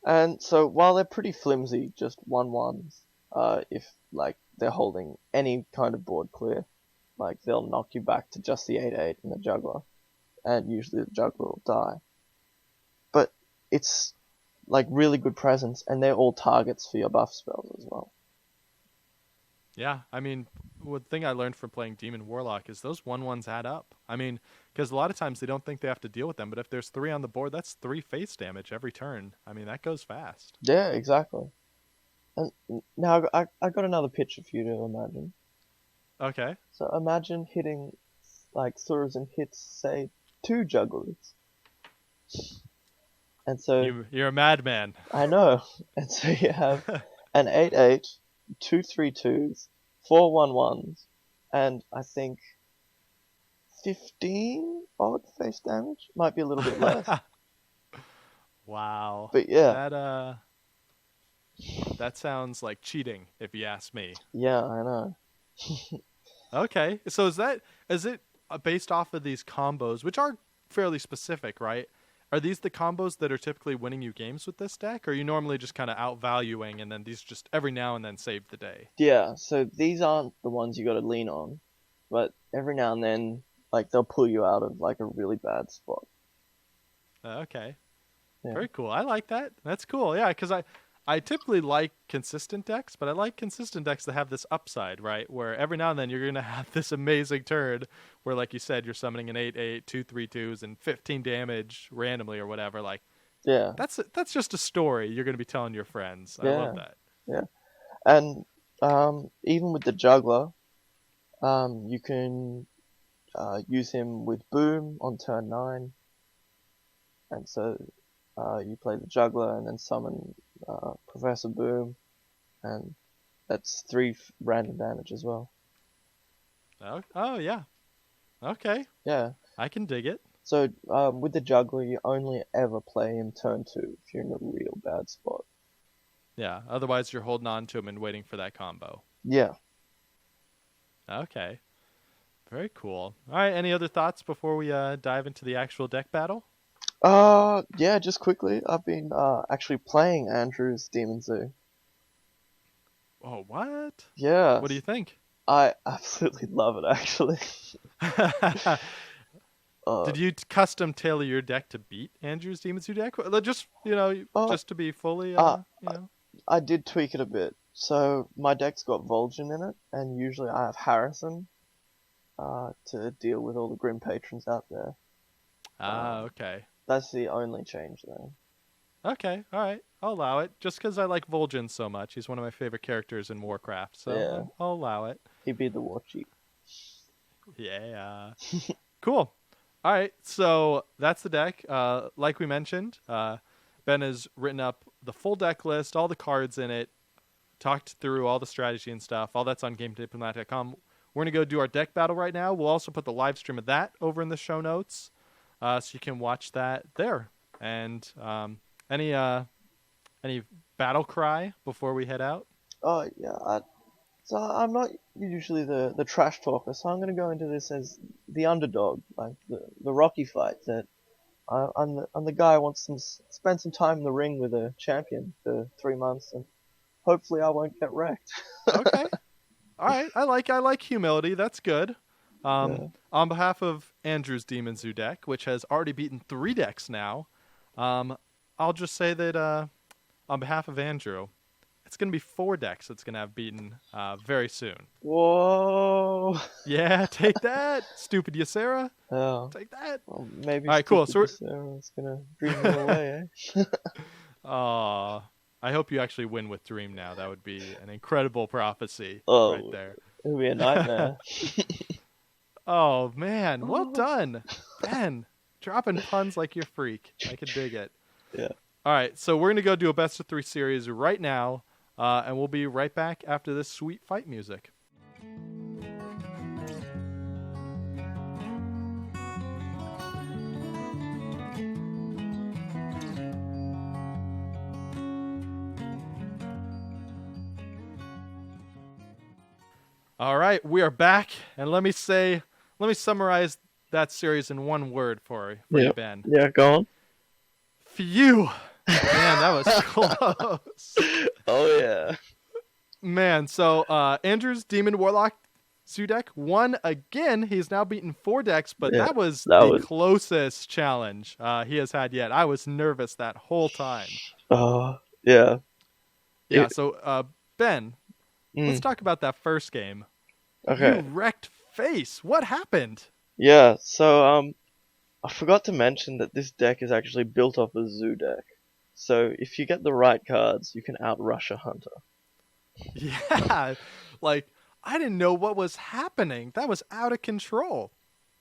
And so while they're pretty flimsy, just 1/1s, if like they're holding any kind of board clear, like they'll knock you back to just the 8/8 and the juggler, and usually the juggler will die. But it's like really good presence, and they're all targets for your buff spells as well.
Yeah, I mean, one thing I learned from playing Demon Warlock is those 1/1s add up. I mean, because a lot of times they don't think they have to deal with them, but if there's 3 on the board, that's 3 face damage every turn. I mean, that goes fast.
Yeah, exactly. And now I got another picture for you to imagine.
Okay.
So imagine hitting, like Thurizen hits, say, 2 jugglers. And so
You're a madman.
I know. And so you have an 8/8, 2 3/2s, 4 1/1s, and I think 15 odd face damage. Might be a little bit less.
Wow.
But yeah.
That sounds like cheating, if you ask me.
Yeah, I know.
Okay, so is it based off of these combos, which are fairly specific, right? Are these the combos that are typically winning you games with this deck, or are you normally just kind of outvaluing and then these just every now and then save the day?
Yeah, so these aren't the ones you gotta lean on, but every now and then, like, they'll pull you out of, like, a really bad spot.
Okay.
Yeah.
Very cool. I like that. That's cool. Yeah, because I typically like consistent decks, but I like consistent decks that have this upside, right? Where every now and then you're going to have this amazing turn where, like you said, you're summoning an 8/8, 2 3/2s, and 15 damage randomly or whatever. Like,
Yeah.
That's just a story you're going to be telling your friends. I love that.
Yeah. And even with the juggler, you can use him with boom on turn 9, and so you play the juggler and then summon Professor Boom, and that's 3 random damage as well.
Oh yeah. Okay.
Yeah.
I can dig it.
So with the juggler, you only ever play him turn 2 if you're in a real bad spot.
Yeah. Otherwise, you're holding on to him and waiting for that combo.
Yeah.
Okay. Very cool. All right. Any other thoughts before we dive into the actual deck battle?
Yeah, just quickly, I've been actually playing Andrew's Demon Zoo.
Oh, what?
Yeah.
What do you think?
I absolutely love it, actually.
Did you custom tailor your deck to beat Andrew's Demon Zoo deck? Just just to be fully,
I did tweak it a bit. So my deck's got Vol'jin in it, and usually I have Harrison to deal with all the Grim Patrons out there.
Okay.
That's the only change there.
Okay, all right. I'll allow it. Just because I like Vol'jin so much. He's one of my favorite characters in Warcraft, so
Yeah.
I'll allow it.
He'd be the war chief.
Yeah. Cool. All right, so that's the deck. Like we mentioned, Ben has written up the full deck list, all the cards in it, talked through all the strategy and stuff. All that's on GameDiplomat.com. We're going to go do our deck battle right now. We'll also put the live stream of that over in the show notes, so you can watch that there. And any battle cry before we head out?
Oh, yeah. So I'm not usually the trash talker, so I'm going to go into this as the underdog, like the Rocky fight. That I'm the guy who wants to spend some time in the ring with a champion for 3 months, and hopefully I won't get wrecked.
Okay. All right. I like humility. That's good.
Yeah.
On behalf of Andrew's Demon Zoo deck, which has already beaten 3 decks now, I'll just say that on behalf of Andrew, it's going to be 4 decks that's going to have beaten very soon.
Whoa.
Yeah, take that, stupid Ysera.
Oh.
Take that.
Well, maybe.
All right, cool. So
it's gonna dream it away, eh?
I hope you actually win with Dream now. That would be an incredible prophecy right there.
It would be a nightmare.
Oh man, well done, Ben. Dropping puns like you're a freak. I can dig it.
Yeah.
All right, so we're gonna go do a best of 3 series right now, and we'll be right back after this sweet fight music. All right, we are back, and let me summarize that series in one word for you, Ben.
Yeah, go on.
Phew. Man, that was close.
Oh, yeah.
Man, so Andrew's Demon Warlock Zoo deck won again. He's now beaten 4 decks, but that was the closest challenge he has had yet. I was nervous that whole time.
Yeah.
Yeah, so Ben, let's talk about that first game.
Okay.
You wrecked face. What happened?
Yeah, so I forgot to mention that this deck is actually built off a zoo deck. So if you get the right cards, you can outrush a hunter.
Yeah, like I didn't know what was happening. That was out of control.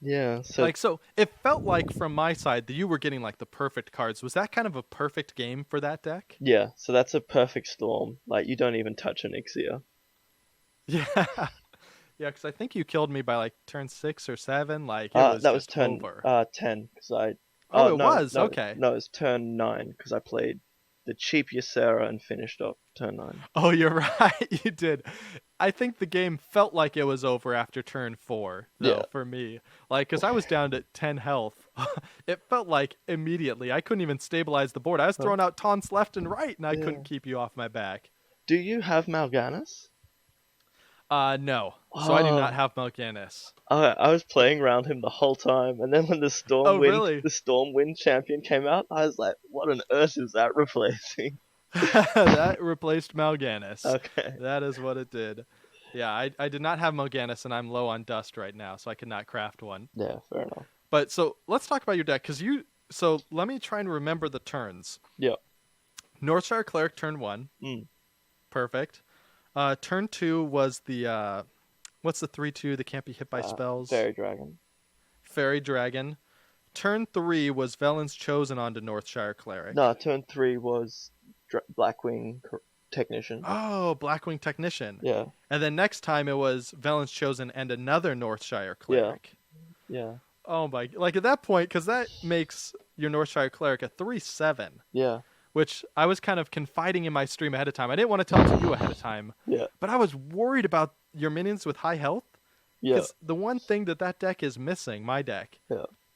Yeah, so
so it felt like from my side that you were getting like the perfect cards. Was that kind of a perfect game for that deck?
yeah, so that's a perfect storm. Like you don't even touch an Ixia.
Yeah. Yeah, because I think you killed me by like turn 6 or 7. Like it was
turn
over.
10 because I.
Oh, it
no,
was
no,
okay.
No, it was turn 9 because I played the cheap Ysera and finished off turn 9.
Oh, you're right. You did. I think the game felt like it was over after turn 4, though, for me. Like, because I was down to 10 health. It felt like immediately. I couldn't even stabilize the board. I was throwing out taunts left and right, and I couldn't keep you off my back.
Do you have Mal'Ganis?
No. So I do not have Mal'Ganis.
I was playing around him the whole time, and then when the Storm Wind champion came out, I was like, what on earth is that replacing?
That replaced Mal'Ganis.
Okay.
That is what it did. Yeah, I did not have Mal'Ganis, and I'm low on dust right now, so I could not craft one.
Yeah, fair enough.
But so let's talk about your deck, because So let me try and remember the turns.
Yeah.
Northshire Cleric turn 1.
Mm.
Perfect. Turn 2 was the what's the 3/2 that can't be hit by spells?
Fairy Dragon.
Fairy Dragon. Turn 3 was Velen's Chosen onto Northshire Cleric.
No, turn 3 was Blackwing Technician.
Oh, Blackwing Technician.
Yeah.
And then next time it was Velen's Chosen and another Northshire Cleric.
Yeah.
Oh my! Like at that point, because that makes your Northshire Cleric a 3/7.
Yeah.
Which I was kind of confiding in my stream ahead of time. I didn't want to tell it to you ahead of time.
Yeah.
But I was worried about your minions with high health.
Yeah.
Because the one thing that deck is missing, my deck,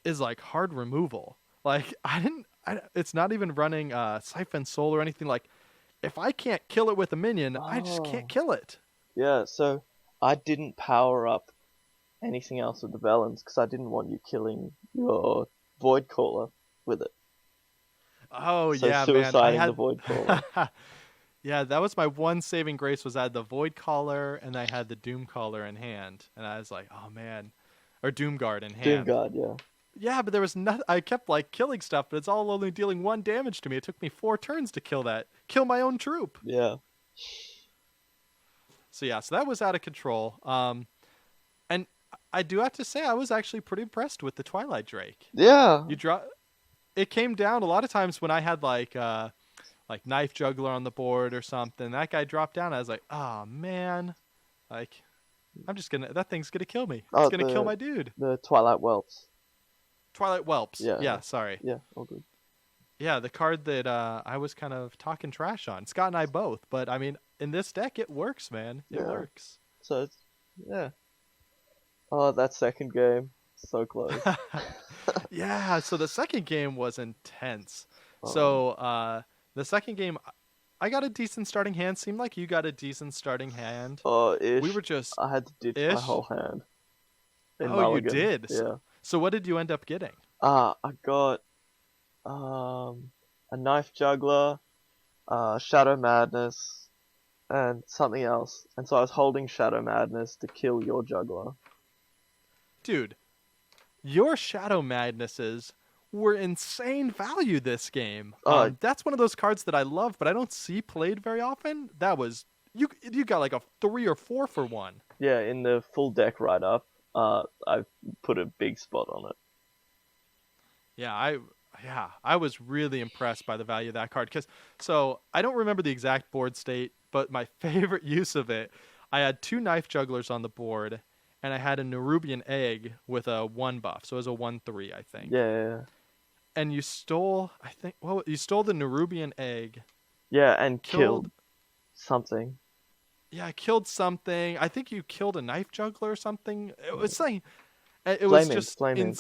is like hard removal. Like it's not even running Siphon Soul or anything. Like if I can't kill it with a minion, I just can't kill it.
Yeah. So I didn't power up anything else with the Velens because I didn't want you killing your Void Caller with it.
Oh
So
yeah, man!
suiciding the Void Caller.
Yeah, that was my one saving grace. Was I had the Void Caller and I had the Doom Caller in hand, and I was like, oh man, or Doom Guard in hand.
Doom Guard, yeah.
Yeah, but there was nothing. I kept like killing stuff, but it's all only dealing 1 damage to me. It took me 4 turns to kill my own troop.
Yeah.
So yeah, so that was out of control. And I do have to say, I was actually pretty impressed with the Twilight Drake.
Yeah.
It came down a lot of times when I had like Knife Juggler on the board or something. That guy dropped down. I was like, oh man, like that thing's gonna kill me. It's gonna kill my dude.
The Twilight Whelps.
Twilight Whelps.
Yeah.
Sorry.
Yeah, all good.
Yeah, the card that I was kind of talking trash on. Scott and I both, but I mean, in this deck, it works, man. It works.
So yeah. Oh, that second game, so close.
Yeah. So the second game was intense. So the second game, I got a decent starting hand. Seemed like you got a decent starting hand.
Oh, ish.
We were just.
I had to ditch my whole hand.
You did.
Yeah.
So what did you end up getting?
I got a Knife Juggler, Shadow Madness, and something else. And so I was holding Shadow Madness to kill your Juggler.
Dude, your Shadow Madnesses were insane value this game. That's one of those cards that I love, but I don't see played very often. That was you got like a 3 or 4 for 1.
Yeah, in the full deck write-up, I put a big spot on it.
Yeah, I was really impressed by the value of that card. So I don't remember the exact board state, but my favorite use of it, I had 2 Knife Jugglers on the board, and I had a Nerubian Egg with a 1 buff. So it was a 1/3, I think.
Yeah.
And you stole, you stole the Nerubian Egg.
Yeah, and killed something.
Yeah, I killed something. I think you killed a Knife Juggler or something. It was something. It
Flame
was
Imp,
just
Flame Imp.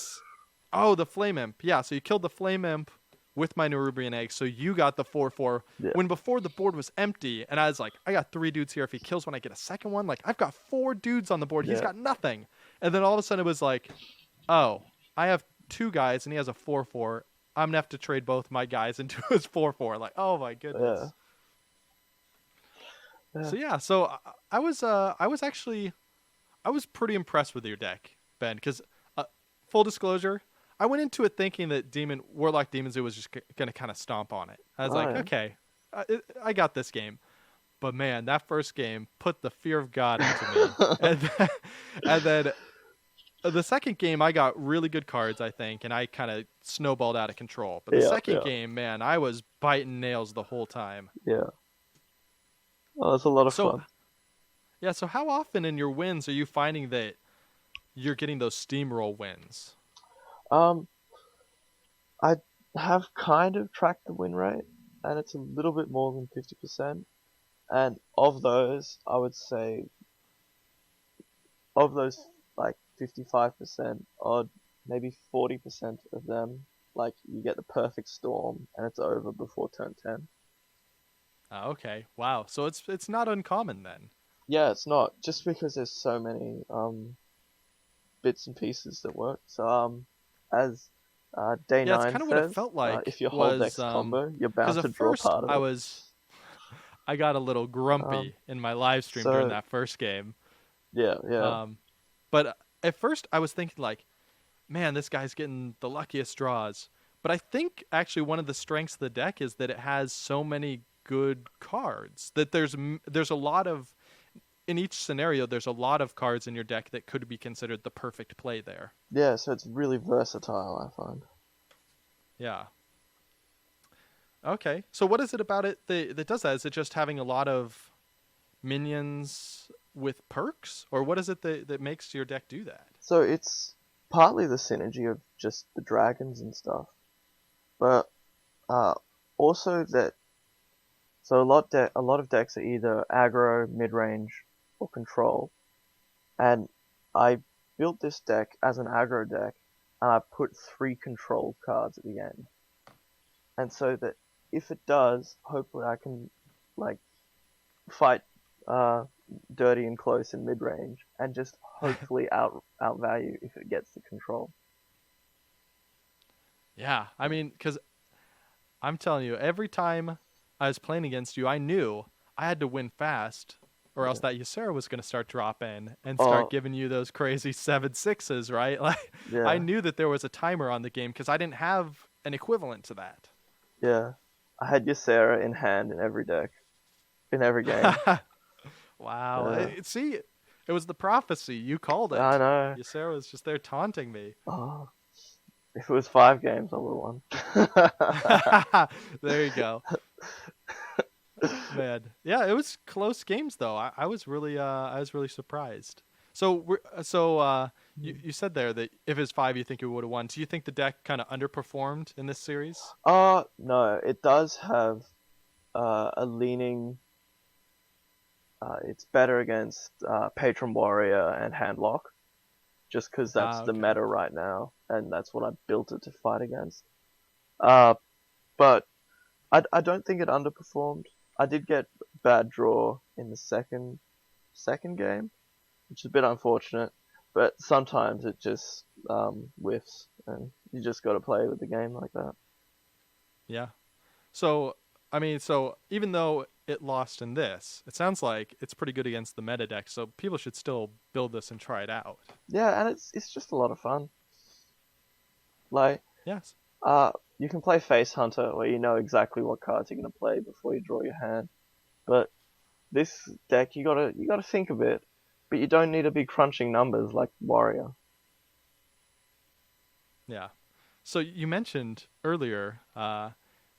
Oh, the Flame Imp. Yeah, so you killed the Flame Imp with my Nerubian Egg, so you got the 4/4.
Yeah.
When before the board was empty, and I was like, I got 3 dudes here. If he kills one, I get a second one. Like, I've got 4 dudes on the board. He's got nothing. And then all of a sudden it was like, oh, I have 2 guys, and he has a 4/4. I'm going to have to trade both my guys into his 4/4. Like, oh my goodness.
Yeah.
So I was pretty impressed with your deck, Ben, because full disclosure, I went into it thinking that Warlock Demon Zoo was just going to kind of stomp on it. I was okay, I got this game. But man, that first game put the fear of God into me. and then the second game, I got really good cards, I think, and I kind of snowballed out of control. But the second game, man, I was biting nails the whole time.
Yeah. Oh, it's a lot of fun.
Yeah, so how often in your wins are you finding that you're getting those steamroll wins?
I have kind of tracked the win rate, and it's a little bit more than 50%. And of those, I would say, of those, like 55%, odd, maybe 40% of them, like you get the perfect storm, and it's over before turn 10.
Okay, wow. So it's not uncommon then.
Yeah, it's not, just because there's so many bits and pieces that work. So as Day 9
it's kind of what it felt like.
if your whole deck's combo, you're bound to draw part of it.
I got a little grumpy in my live stream during that first game.
Yeah.
But at first I was thinking like, man, this guy's getting the luckiest draws. But I think actually one of the strengths of the deck is that it has so many good cards that there's a lot of in each scenario there's a lot of cards in your deck that could be considered the perfect play there.
Yeah, so it's really versatile, I find.
Yeah. Okay. So what is it about it that does that? Is it just having a lot of minions with perks, or what is it that makes your deck do that?
So it's partly the synergy of just the dragons and stuff, but also that so a lot of decks are either aggro, mid range, or control, and I built this deck as an aggro deck, and I put 3 control cards at the end, and so that if it does, hopefully I can like fight dirty and close in mid range, and just hopefully outvalue if it gets the control.
Yeah. I mean, because I'm telling you, every time I was playing against you, I knew I had to win fast, or else that Ysera was going to start dropping and start giving you those crazy 7/6s, right? Like,
Yeah.
I knew that there was a timer on the game because I didn't have an equivalent to that.
Yeah, I had Ysera in hand in every deck, in every game.
Wow.
Yeah.
See, it was the prophecy. You called it.
I know.
Ysera was just there taunting me.
Oh, if it was 5 games, I would have won.
There you go. Man, yeah, it was close games though. I was really surprised. So you said there that if it's 5, you think it would have won. Do you think the deck kind of underperformed in this series?
No, it does have a leaning. It's better against Patron Warrior and Handlock, just because that's the meta right now, and that's what I built it to fight against. But I don't think it underperformed. I did get bad draw in the second game, which is a bit unfortunate. But sometimes it just whiffs, and you just got to play with the game like that.
Yeah. So I mean, even though it lost in this, it sounds like it's pretty good against the meta deck. So people should still build this and try it out.
Yeah, and it's just a lot of fun. Like,
yes.
You can play Face Hunter, where you know exactly what cards you're gonna play before you draw your hand. But this deck, you gotta think a bit, but you don't need to be crunching numbers like Warrior.
Yeah. So you mentioned earlier that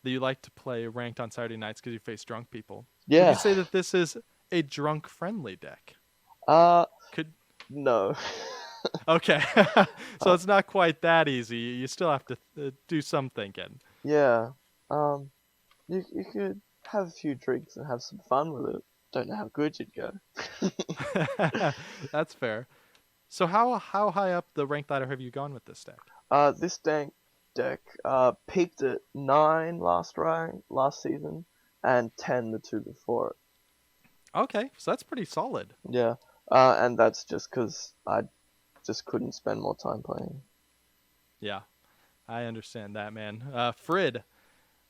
you like to play ranked on Saturday nights because you face drunk people.
Yeah.
Would you say that this is a drunk-friendly deck?
No.
Okay. So it's not quite that easy. You still have to do some thinking.
Yeah. You could have a few drinks and have some fun with it. Don't know how good you'd go.
That's fair. So how high up the rank ladder have you gone with this deck?
This deck peaked at 9 last season, and 10 the 2 before it.
Okay, so that's pretty solid.
Yeah. And that's just because I just couldn't spend more time playing.
Yeah, I understand that, man. Frid,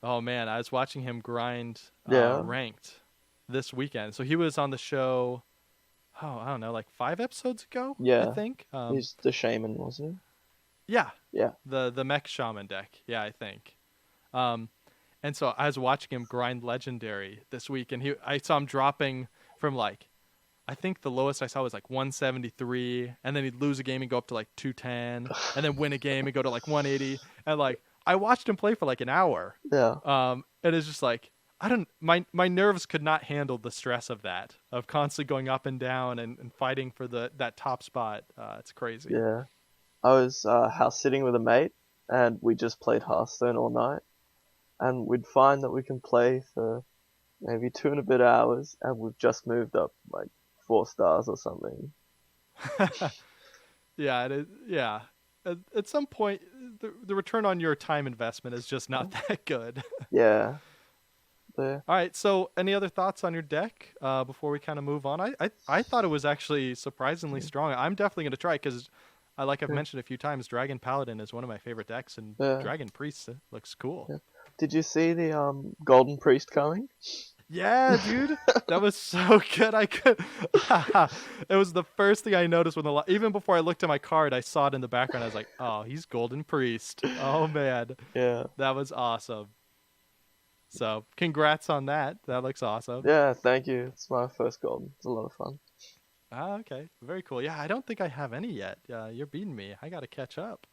oh man, I was watching him grind ranked this weekend. So he was on the show, I don't know, like 5 episodes ago, I think.
He's the shaman, wasn't
he? Yeah.
Yeah.
The mech shaman deck, yeah, I think. And so I was watching him grind legendary this week, and I saw him dropping from I think the lowest I saw was 173, and then he'd lose a game and go up to 210, and then win a game and go to 180. And I watched him play for an hour.
Yeah.
And it's just my nerves could not handle the stress of that, of constantly going up and down and fighting for that top spot. It's crazy.
Yeah. I was house sitting with a mate, and we just played Hearthstone all night, and we'd find that we can play for maybe 2 and a bit hours, and we've just moved up 4 stars or something.
Yeah, yeah. At some point, the return on your time investment is just not that good.
Yeah.
All right. So, any other thoughts on your deck before we kind of move on? I thought it was actually surprisingly strong. I'm definitely going to try because, like I've mentioned a few times, Dragon Paladin is one of my favorite decks, and Dragon Priest looks cool.
Yeah. Did you see the Golden Priest coming?
Yeah, dude, that was so good. I could. It was the first thing I noticed when even before I looked at my card, I saw it in the background. I was like, "Oh, he's Golden Priest." Oh man,
Yeah.
that was awesome. So, congrats on that. That looks awesome.
Yeah, thank you. It's my first golden. It's a lot of fun.
Ah, okay, very cool. Yeah, I don't think I have any yet. You're beating me. I got to catch up.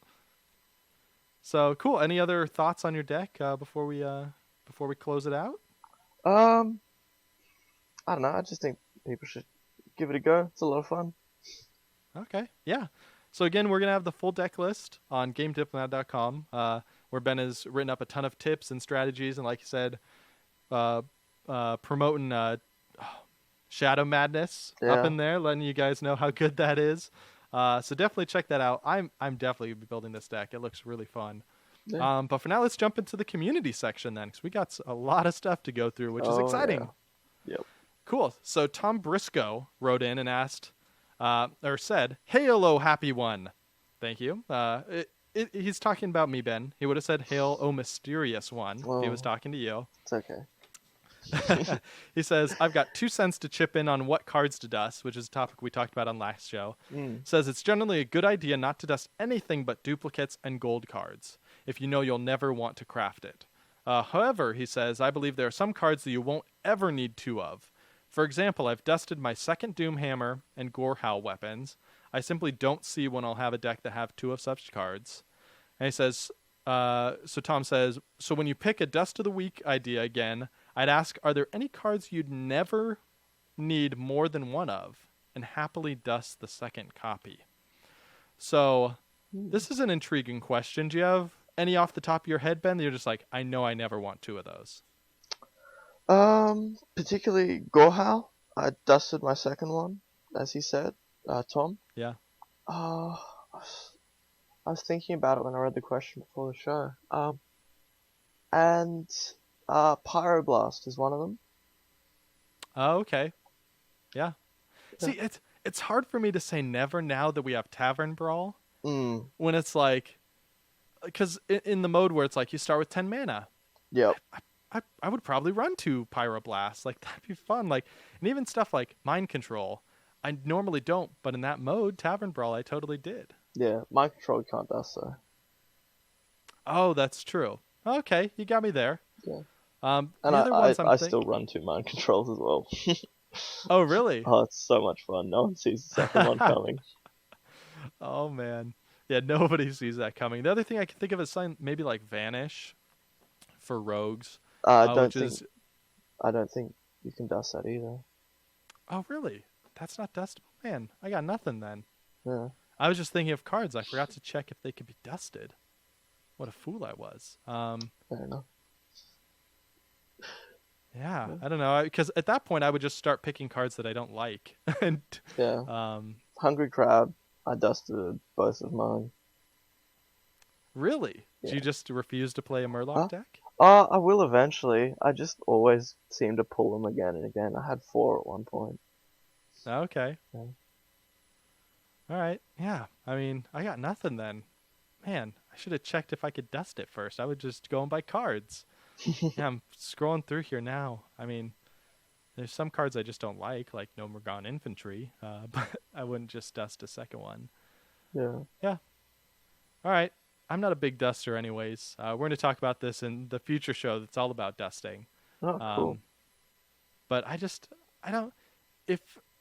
So cool. Any other thoughts on your deck before we close it out?
Um, I don't know. I just think people should give it a go. It's a lot of fun.
Okay, yeah. So again, we're gonna have the full deck list on GameDiplomat.com, where Ben has written up a ton of tips and strategies, and like you said, promoting Shadow Madness up
Yeah.
in there, letting you guys know how good that is. So definitely check that out. I'm definitely gonna be building this deck. It looks really fun.
Yeah.
But for now, let's jump into the community section then, because we got a lot of stuff to go through, which is
Oh,
exciting.
yeah. Yep.
Cool. So Tom Briscoe wrote in and asked, or said, "Hey, hello, happy one." Thank you. He's talking about me, Ben. He would have said, "Hail, oh mysterious one," if he was
Oh.
talking to you.
It's okay.
He says, "I've got 2 cents to chip in on what cards to dust," which is a topic we talked about on last show. Says it's generally a good idea not to dust anything but duplicates and gold cards, if you know you'll never want to craft it. However, he says, I believe there are some cards that you won't ever need 2 of. For example, I've dusted my second Doomhammer and Gorehowl weapons. I simply don't see when I'll have a deck that have 2 of such cards. And he says, so Tom says, so when you pick a Dust of the Week idea again, I'd ask, are there any cards you'd never need more than 1 of, and happily dust the second copy? So this is an intriguing question. Do you have any off the top of your head, Ben, that you're just like, I know I never want 2 of those?
Particularly Gorehowl. I dusted my second one, as he said, Tom.
Yeah.
I was thinking about it when I read the question before the show. And Pyroblast is one of them.
Oh, okay. Yeah. See, it's hard for me to say never now that we have Tavern Brawl. When it's like, because in the mode where it's like you start with 10 mana.
Yep.
I would probably run 2 Pyroblasts. Like, that'd be fun. Like, and even stuff like Mind Control, I normally don't, but in that mode, Tavern Brawl, I totally did.
Yeah, Mind Control can't dust, so.
Oh, that's true. Okay, you got me there.
Yeah.
And
I still run 2 Mind Controls as well.
Oh, really?
Oh, it's so much fun. No one sees the second one coming.
Oh, man. Yeah, nobody sees that coming. The other thing I can think of is something maybe like Vanish for rogues.
I don't think you can dust that either.
Oh, really? That's not dustable? Man, I got nothing then.
Yeah.
I was just thinking of cards. I forgot to check if they could be dusted. What a fool I was.
Fair enough.
Yeah, I don't know. Because at that point, I would just start picking cards that I don't like. And
yeah. Hungry Crab, I dusted both of mine.
Really?
Yeah.
Do you just refuse to play a Murloc deck?
I will eventually. I just always seem to pull them again and again. I had 4 at one point.
Okay.
Yeah.
All right. Yeah. I mean, I got nothing then. Man, I should have checked if I could dust it first. I would just go and buy cards. Yeah, I'm scrolling through here now. I mean, there's some cards I just don't like No Morgan Infantry, but I wouldn't just dust a second one.
Yeah.
Yeah. All right. I'm not a big duster anyways. We're going to talk about this in the future show that's all about dusting.
Oh, cool.
But I don't,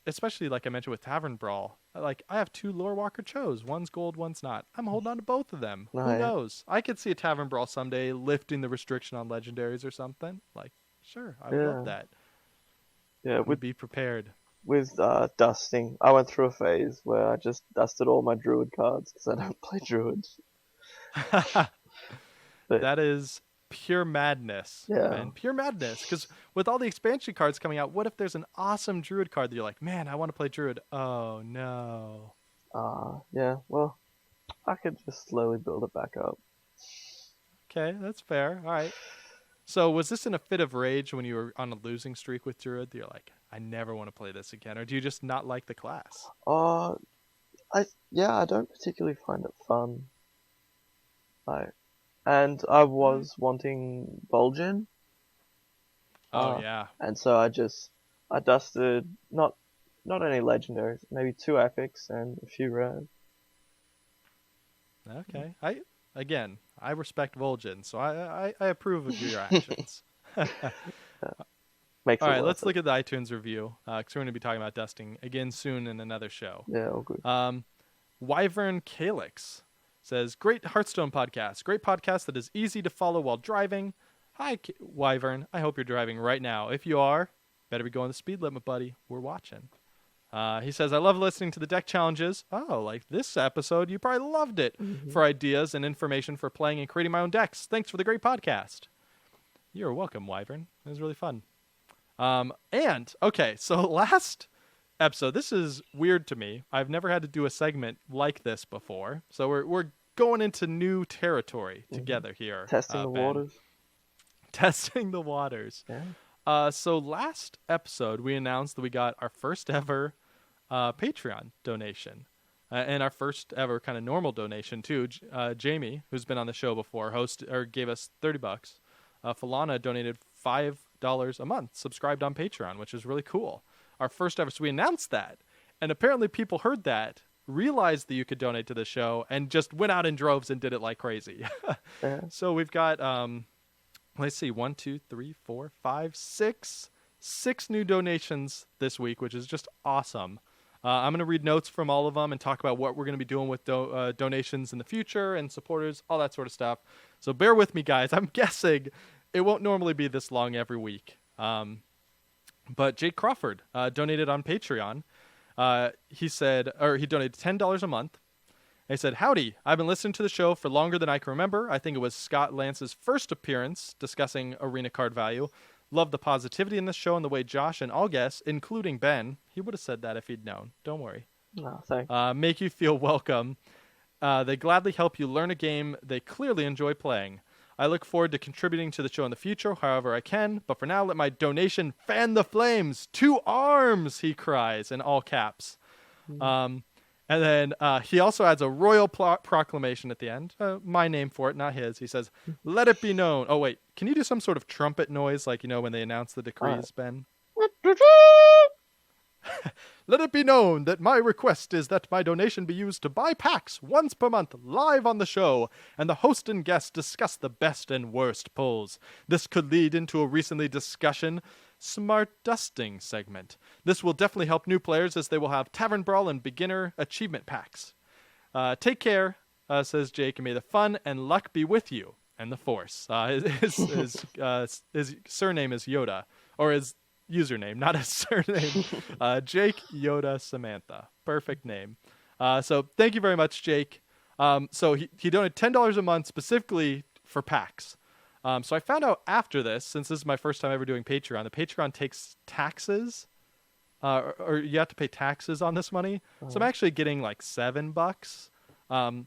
especially like I mentioned with Tavern Brawl, like I have 2 Lore Walker Chos. One's gold, one's not. I'm holding on to both of them.
Oh,
Who
yeah.
knows? I could see a Tavern Brawl someday lifting the restriction on legendaries or something. Like, sure, I would love that.
Yeah,
Would be prepared.
with dusting, I went through a phase where I just dusted all my Druid cards because I don't play Druids. But
That is pure madness.
Yeah.
Man. Pure madness. Because with all the expansion cards coming out, what if there's an awesome Druid card that you're like, man, I want to play Druid. Oh, no.
yeah, well, I could just slowly build it back up.
Okay, that's fair. All right. So was this in a fit of rage when you were on a losing streak with Druid? You're like, I never want to play this again. Or do you just not like the class?
I don't particularly find it fun. And I was wanting Vol'jin.
Oh yeah.
And so I dusted not any legendaries, maybe 2 epics and a few rares.
Okay. I respect Vol'jin, so I approve of your actions.
Makes
All
it
right,
worth
let's
it.
look at the iTunes review because we're going to be talking about dusting again soon in another show.
Yeah, all good.
Wyvern Calix says, "Great Hearthstone podcast. Great podcast that is easy to follow while driving. Hi, Wyvern. I hope you're driving right now. If you are, better be going the speed limit, buddy. We're watching." He says, "I love listening to the deck challenges. Oh, like this episode, you probably loved it. For ideas and information for playing and creating my own decks. Thanks for the great podcast." You're welcome, Wyvern. It was really fun. Okay, so last episode, this is weird to me. I've never had to do a segment like this before, so we're going into new territory together here.
Testing the
Ben.
waters.
Testing the waters.
Yeah.
So last episode, we announced that we got our first ever Patreon donation. And our first ever kind of normal donation too. Jamie, who's been on the show before, gave us $30. Falana donated $5 a month, subscribed on Patreon, which is really cool. Our first ever. So we announced that, and apparently people heard that, realized that you could donate to the show, and just went out in droves and did it like crazy.
Yeah.
So we've got let's see, 1, 2, 3, 4, 5, 6 new donations this week, which is just awesome. I'm going to read notes from all of them and talk about what we're going to be doing with donations in the future and supporters, all that sort of stuff. So bear with me, guys. I'm guessing it won't normally be this long every week. But Jake Crawford donated on Patreon. He donated $10 a month. And he said, "Howdy, I've been listening to the show for longer than I can remember. I think it was Scott Lance's first appearance discussing arena card value. Love the positivity in this show and the way Josh and all guests, including Ben," he would have said that if he'd known. Don't worry.
No, thanks.
"Make you feel welcome. They gladly help you learn a game they clearly enjoy playing. I look forward to contributing to the show in the future however I can, but for now, let my donation fan the flames. 2 arms, he cries in all caps. And then he also adds a royal proclamation at the end. My name for it, not his. He says, "Let it be known." Oh, wait. Can you do some sort of trumpet noise like, when they announce the decrees, Ben? "Let it be known that my request is that my donation be used to buy packs once per month live on the show, and the host and guest discuss the best and worst pulls. This could lead into a recently discussion smart dusting segment. This will definitely help new players as they will have Tavern Brawl and beginner achievement packs. Take care," says Jake, "and may the fun and luck be with you and the Force." His surname is Yoda, or his username, not his surname. Jake Yoda Samantha. Perfect name. So thank you very much, Jake. So he donated $10 a month specifically for packs. So I found out after this, since this is my first time ever doing Patreon, the Patreon takes taxes, or you have to pay taxes on this money. So I'm actually getting like $7. So I'm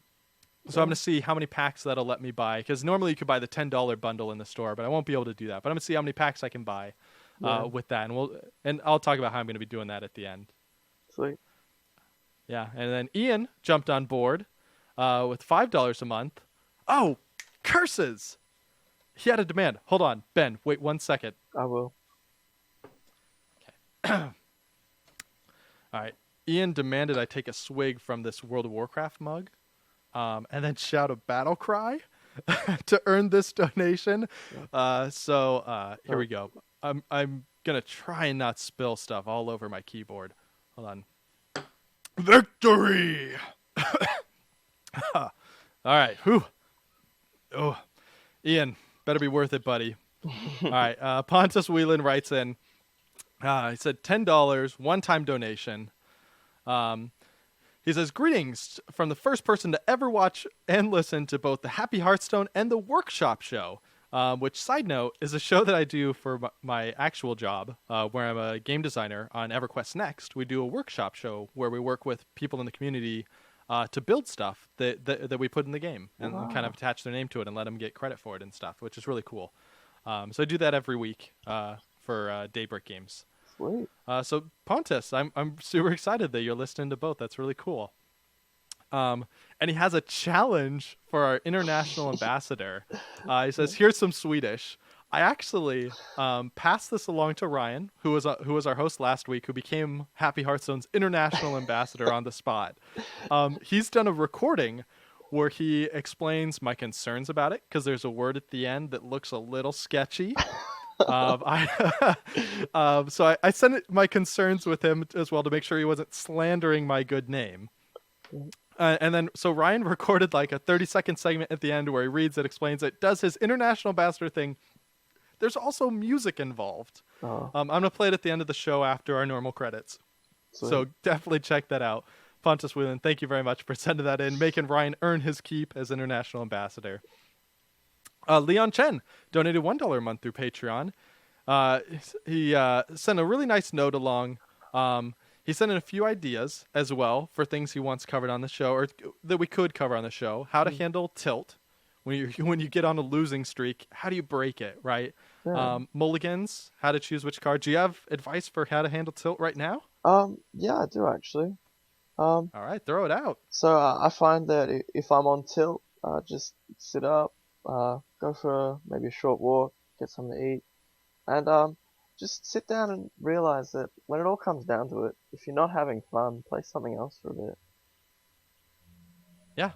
going to see how many packs that'll let me buy, because normally you could buy the $10 bundle in the store, but I won't be able to do that. But I'm going to see how many packs I can buy with that, and I'll talk about how I'm going to be doing that at the end.
Sweet.
Yeah, and then Ian jumped on board with $5 a month. Oh, curses! He had a demand. Hold on, Ben. Wait 1 second.
I will.
Okay. All right. Ian demanded I take a swig from this World of Warcraft mug, and then shout a battle cry to earn this donation. Here we go. I'm gonna try and not spill stuff all over my keyboard. Hold on. Victory! All right. Whew. Oh, Ian. Better be worth it, buddy. All right. Pontus Whelan writes in. He said $10, one-time donation. He says, "Greetings from the first person to ever watch and listen to both the Happy Hearthstone and the Workshop Show," which, side note, is a show that I do for my actual job, where I'm a game designer on EverQuest Next. We do a workshop show where we work with people in the community to build stuff that we put in the game and kind of attach their name to it and let them get credit for it and stuff, which is really cool. So I do that every week for Daybreak Games.
Sweet.
So Pontus, I'm super excited that you're listening to both. That's really cool. And he has a challenge for our international ambassador. He says, "Here's some Swedish. I actually passed this along to Ryan, who was our host last week, who became Happy Hearthstone's international ambassador on the spot. He's done a recording where he explains my concerns about it, because there's a word at the end that looks a little sketchy. So I sent my concerns with him as well to make sure he wasn't slandering my good name. And then, so Ryan recorded like a 30-second segment at the end where he reads it, explains it, does his international ambassador thing. There's also music involved.
Oh,
I'm going to play it at the end of the show after our normal credits.
sweet.
So definitely check that out. Pontus Whelan, thank you very much for sending that in, making Ryan earn his keep as international ambassador. Leon Chen donated $1 a month through Patreon. He sent a really nice note along. He sent in a few ideas as well for things he wants covered on the show, or that we could cover on the show. How to handle tilt when you get on a losing streak. How do you break it, right?
Yeah.
Mulligans, how to choose which card. Do you have advice for how to handle tilt right now?
Yeah, I do actually.
All right, throw it out.
So I find that if I'm on tilt, just sit up, go for maybe a short walk, get something to eat, and just sit down and realize that when it all comes down to it, if you're not having fun, play something else for a bit.
Yeah,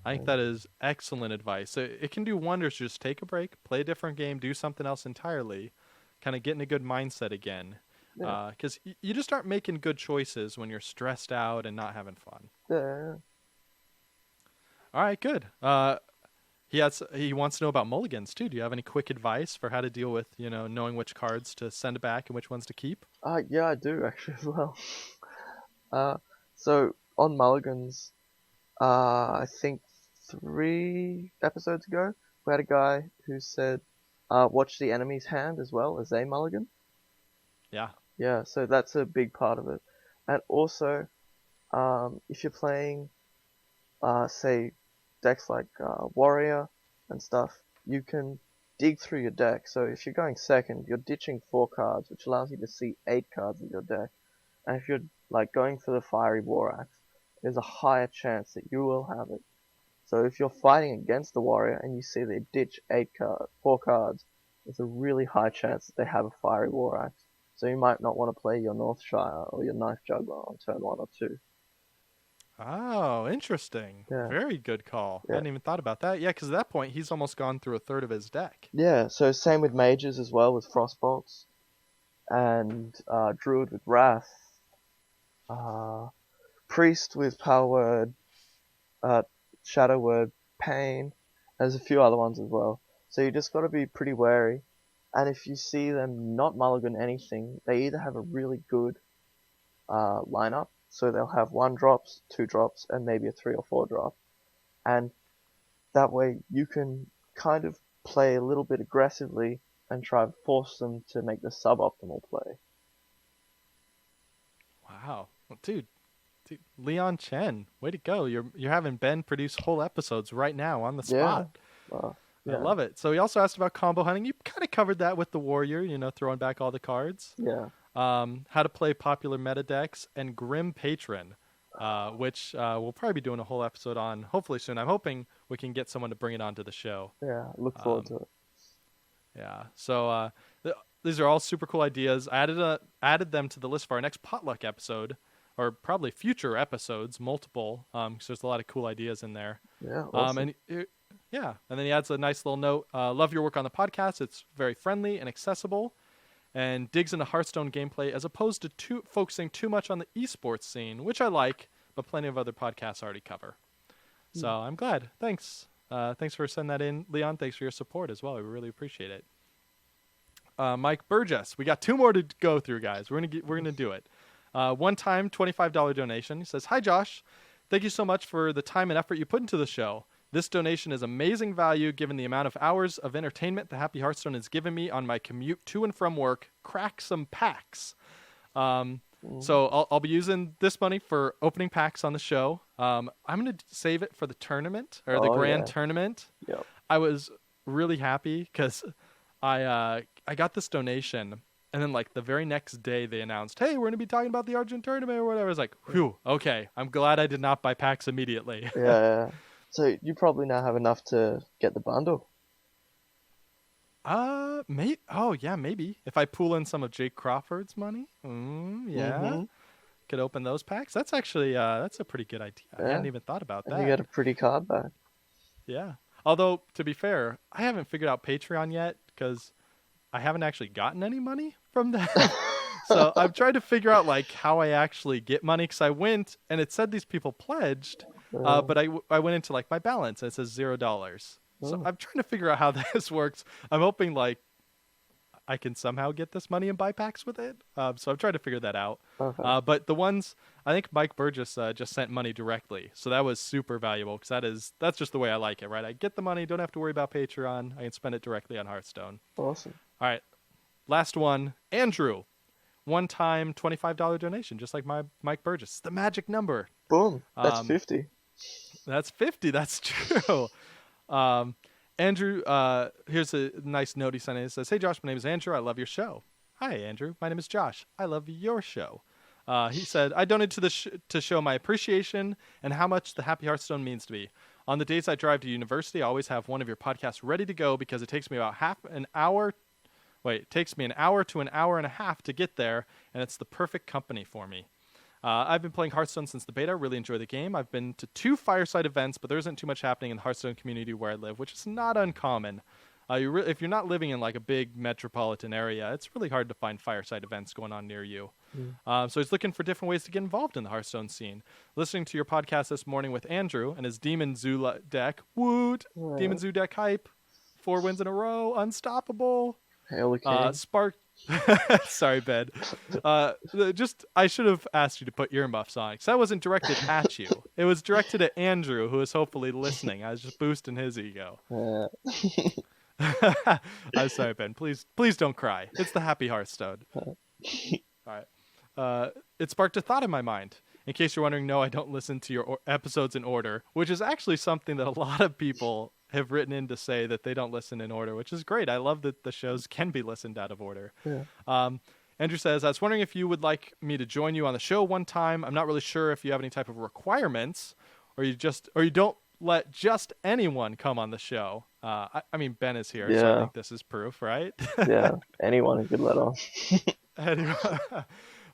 I think that is excellent advice. It can do wonders. Just take a break, play a different game, do something else entirely, kind of get in a good mindset again.
Yeah.
Because you just aren't making good choices when you're stressed out and not having fun.
Yeah.
All right, good. He wants to know about mulligans too. Do you have any quick advice for how to deal with, knowing which cards to send back and which ones to keep?
Yeah, I do actually as well. So on mulligans, I think 3 episodes ago, we had a guy who said, watch the enemy's hand as well as a mulligan.
Yeah.
Yeah, so that's a big part of it. And also, if you're playing, say, decks like Warrior and stuff, you can dig through your deck. So if you're going second, you're ditching 4 cards, which allows you to see 8 cards in your deck. And if you're like going for the Fiery War Axe, there's a higher chance that you will have it. So if you're fighting against the Warrior and you see they ditch 4 cards, there's a really high chance that they have a Fiery War Axe. So you might not want to play your Northshire or your Knife Juggler on turn 1 or 2.
Oh, interesting.
Yeah.
Very good call.
Yeah.
I hadn't even thought about that. Yeah, because at that point, he's almost gone through a third of his deck.
Yeah, so same with Mages as well, with Frostbolts. And Druid with Wrath. Priest with Power Word. Shadow Word, Pain. There's a few other ones as well. So you just got to be pretty wary. And if you see them not mulligan anything, they either have a really good lineup, so they'll have 1 drops, 2 drops, and maybe a 3 or 4 drop. And that way you can kind of play a little bit aggressively and try and force them to make the suboptimal play.
Wow. Well, dude, Leon Chen, way to go. You're having Ben produce whole episodes right now on the spot.
Yeah.
I love it. So he also asked about combo hunting. You kind of covered that with the Warrior, throwing back all the cards.
Yeah.
How to play popular meta decks, and Grim Patron, which we'll probably be doing a whole episode on hopefully soon. I'm hoping we can get someone to bring it onto the show.
Yeah, look forward to it.
Yeah. So these are all super cool ideas. I added them to the list for our next potluck episode, or probably future episodes, multiple, because there's a lot of cool ideas in there.
Yeah, awesome.
And then he adds a nice little note. Love your work on the podcast. It's very friendly and accessible, and digs into Hearthstone gameplay as opposed to focusing too much on the esports scene, which I like, but plenty of other podcasts already cover. So I'm glad. Thanks. Thanks for sending that in, Leon. Thanks for your support as well. We really appreciate it. Mike Burgess. We got 2 more to go through, guys. We're gonna do it. One-time $25 donation. He says, "Hi, Josh. Thank you so much for the time and effort you put into the show. This donation is amazing value given the amount of hours of entertainment the Happy Hearthstone has given me on my commute to and from work. Crack some packs." So I'll be using this money for opening packs on the show. I'm going to save it for the tournament, or the grand tournament.
Yep.
I was really happy because I got this donation, and then like the very next day they announced, "Hey, we're going to be talking about the Argent tournament," or whatever. I was like, "Whew, okay. I'm glad I did not buy packs immediately."
Yeah. So you probably now have enough to get the bundle.
Oh yeah, maybe if I pool in some of Jake Crawford's money. Yeah, could open those packs. That's actually that's a pretty good idea. I
Yeah.
hadn't even thought about
And you
that.
get a pretty card back.
Yeah. Although to be fair, I haven't figured out Patreon yet because I haven't actually gotten any money from that. So I'm trying to figure out like how I actually get money because I went and it said these people pledged, but I went into like my balance and it says $0. So I'm trying to figure out how this works. I'm hoping like I can somehow get this money and buy packs with it. So I'm trying to figure that out.
Okay.
But the ones I think Mike Burgess just sent money directly, so that was super valuable because that's just the way I like it, right? I get the money, don't have to worry about Patreon. I can spend it directly on Hearthstone.
Awesome.
All right, last one, Andrew, one-time $25 donation, just like my Mike Burgess, the magic number.
Boom. That's 50.
That's 50. That's true. Andrew, here's a nice note he sent in. It says, "Hey Josh, my name is Andrew. I love your show." Hi Andrew, my name is Josh. I love your show. He said, "I donated to to show my appreciation and how much the Happy Hearthstone means to me. On the days I drive to university, I always have one of your podcasts ready to go because it takes me about an hour to an hour and a half to get there, and it's the perfect company for me. I've been playing Hearthstone since the beta. Really enjoy the game. I've been to 2 fireside events, but there isn't too much happening in the Hearthstone community where I live, which is not uncommon. If you're not living in like a big metropolitan area, it's really hard to find fireside events going on near you. So he's looking for different ways to get involved in the Hearthstone scene. Listening to your podcast this morning with Andrew and his Demon Zoo deck. Woot!
Yeah.
Demon Zoo deck hype. 4 wins in a row. Unstoppable.
Hail the king.
Spark. Sorry, Ben. I should have asked you to put earmuffs on because that wasn't directed at you. It was directed at Andrew, who is hopefully listening. I was just boosting his ego. I'm sorry, Ben. Please don't cry. It's the Happy Hearthstone. All right. It sparked a thought in my mind. In case you're wondering, no, I don't listen to your episodes in order, which is actually something that a lot of people have written in to say that they don't listen in order, which is great. I love that the shows can be listened out of order. Yeah. Andrew says, "I was wondering if you would like me to join you on the show one time. I'm not really sure if you have any type of requirements, or you don't let just anyone come on the show." I mean, Ben is here, so I think this is proof, right?
Yeah, anyone who could let on.
Anyway,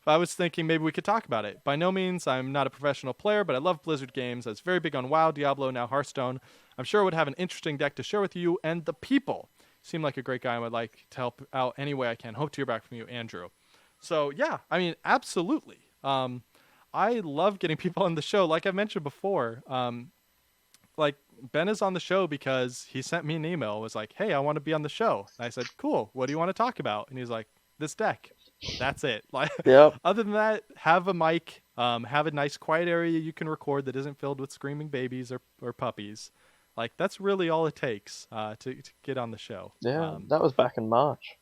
I was thinking maybe we could talk about it. By no means, I'm not a professional player, but I love Blizzard games. I was very big on WoW, Diablo, now Hearthstone. I'm sure I would have an interesting deck to share with you and the people. You seem like a great guy and would like to help out any way I can. Hope to hear back from you, Andrew. So, yeah, I mean, absolutely. I love getting people on the show. Like I mentioned before, like Ben is on the show because he sent me an email. It was like, "Hey, I want to be on the show." And I said, "Cool. What do you want to talk about?" And he's like, "This deck." That's it. Like, other than that, have a mic, have a nice quiet area you can record that isn't filled with screaming babies or puppies. Like, that's really all it takes to get on the show.
Yeah, that was back in March.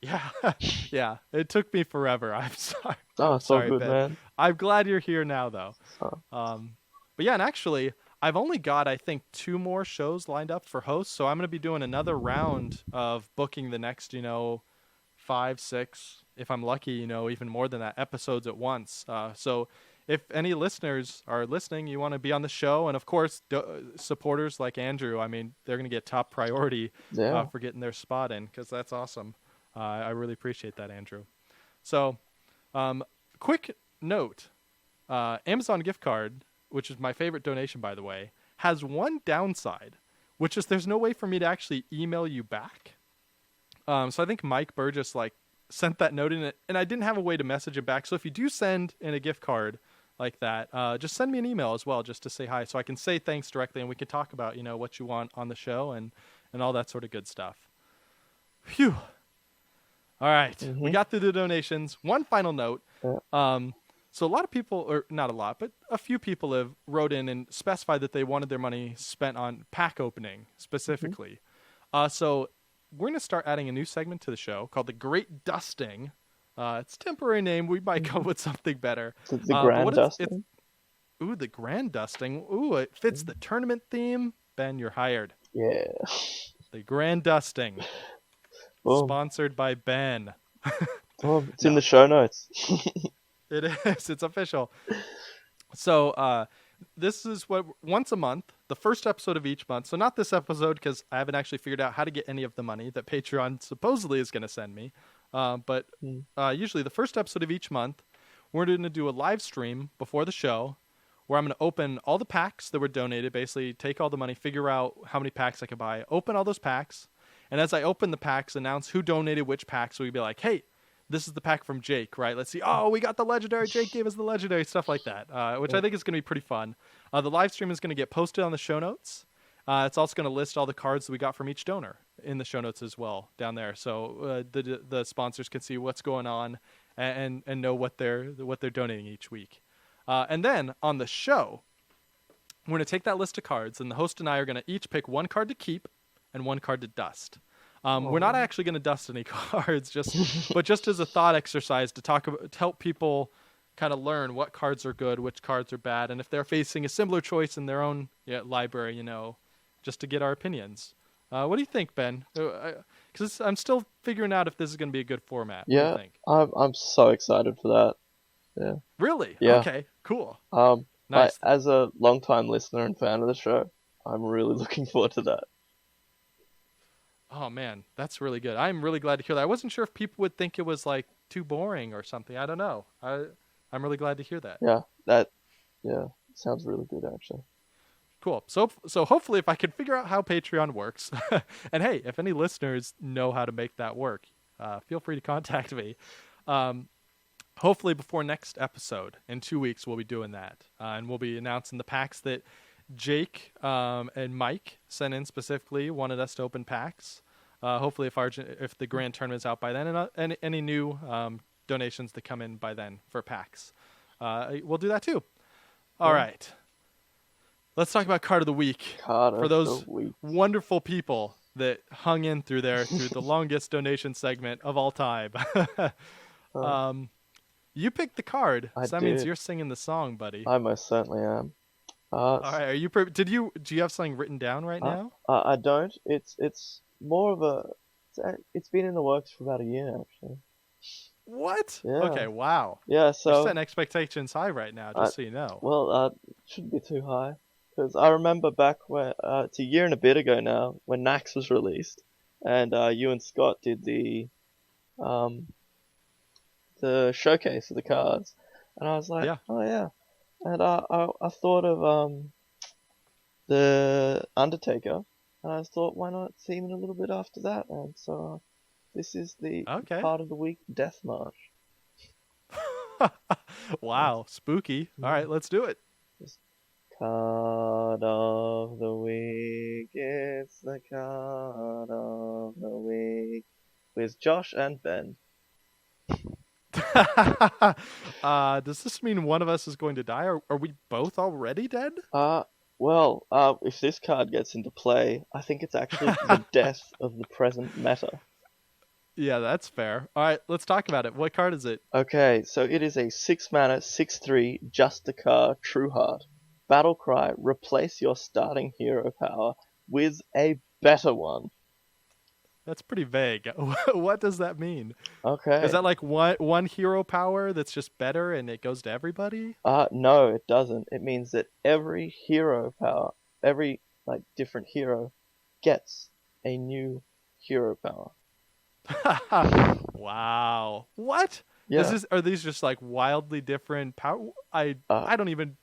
Yeah, yeah. It took me forever. I'm sorry.
Oh, it's all good,
Ben.
man.
I'm glad you're here now, though.
Oh.
But yeah, and actually, I've only got, I think, 2 more shows lined up for hosts, so I'm going to be doing another round of booking the next, 5, 6, if I'm lucky, even more than that, episodes at once. So if any listeners are listening, you want to be on the show, and of course, supporters like Andrew, I mean, they're going to get top priority for getting their spot in, because that's awesome. I really appreciate that, Andrew. So, quick note, Amazon gift card, which is my favorite donation, by the way, has one downside, which is there's no way for me to actually email you back. So I think Mike Burgess sent that note in it, and I didn't have a way to message him back. So if you do send in a gift card like that, just send me an email as well, just to say hi, so I can say thanks directly, and we can talk about what you want on the show and all that sort of good stuff. Phew. All right, we got through the donations. One final note. So a lot of people, or not a lot, but a few people have wrote in and specified that they wanted their money spent on pack opening specifically. So we're going to start adding a new segment to the show called The Great Dusting. It's a temporary name. We might come with something better.
The Grand Dusting?
Ooh, the Grand Dusting. Ooh, it fits the tournament theme. Ben, you're hired.
Yeah.
The Grand Dusting. Sponsored by Ben.
It's in the show notes.
It is. It's official. So this is what once a month the first episode of each month. So not this episode because I haven't actually figured out how to get any of the money that Patreon supposedly is going to send me. But usually the first episode of each month, we're going to do a live stream before the show where I'm going to open all the packs that were donated, basically take all the money, figure out how many packs I could buy, open all those packs. And as I open the packs, announce who donated which pack. So we'd be like, hey, this is the pack from Jake, right? Let's see. Oh, we got the legendary. Jake gave us the legendary, stuff like that, which I think is going to be pretty fun. The live stream is going to get posted on the show notes. It's also going to list all the cards that we got from each donor in the show notes as well down there. So the sponsors can see what's going on and know what they're donating each week. And then on the show, we're going to take that list of cards, and the host and I are going to each pick one card to keep and one card to dust. We're not actually going to dust any cards, but just as a thought exercise to help people kind of learn what cards are good, which cards are bad, and if they're facing a similar choice in their own library, just to get our opinions. What do you think, Ben? Because I'm still figuring out if this is going to be a good format.
Yeah,
what do you think?
I'm so excited for that. Yeah.
Really?
Yeah.
Okay, cool.
Nice. As a long-time listener and fan of the show, I'm really looking forward to that.
Oh man, that's really good. I'm really glad to hear that. I wasn't sure if people would think it was like too boring or something. I don't know. I'm really glad to hear that.
Yeah, sounds really good actually.
Cool. So hopefully if I can figure out how Patreon works, and hey, if any listeners know how to make that work, feel free to contact me. Hopefully before next episode in 2 weeks, we'll be doing that. And we'll be announcing the packs that Jake and Mike sent in specifically, wanted us to open packs. Hopefully if the grand tournament's out by then, and any new donations that come in by then for packs. We'll do that too. All right. Let's talk about Card of the Week. For those wonderful people that hung in through the longest donation segment of all time. You picked the card. So that means you're singing the song, buddy.
I most certainly am.
All right. Are you? Do you have something written down right now?
I don't. It's more of a. It's been in the works for about a year actually.
What?
Yeah.
Okay. Wow.
Yeah. So
you're setting expectations high right now, just so you know.
Well, it shouldn't be too high, because I remember back when it's a year and a bit ago now when Nax was released, and you and Scott did the showcase of the cards, and I was like, oh yeah, and I thought of the Undertaker, and I thought, why not theme it a little bit after that, and so this is the Card of the Week, Death March.
Wow, spooky. All right, let's do it.
Card of the Week, it's the Card of the Week, with Josh and Ben.
Does this mean one of us is going to die, or are we both already dead?
Well, if this card gets into play, I think it's actually the death of the present meta.
Yeah, that's fair. All right, let's talk about it. What card is it?
Okay, so it is a 6-mana, 6/3, Justicar, True Heart. Battle Cry, replace your starting hero power with a better one.
That's pretty vague. What does that mean?
Okay.
Is that like one hero power that's just better and it goes to everybody?
No, it doesn't. It means that every hero power, every different hero, gets a new hero power.
Wow. What?
Yeah.
Are these just like wildly different power? I don't even.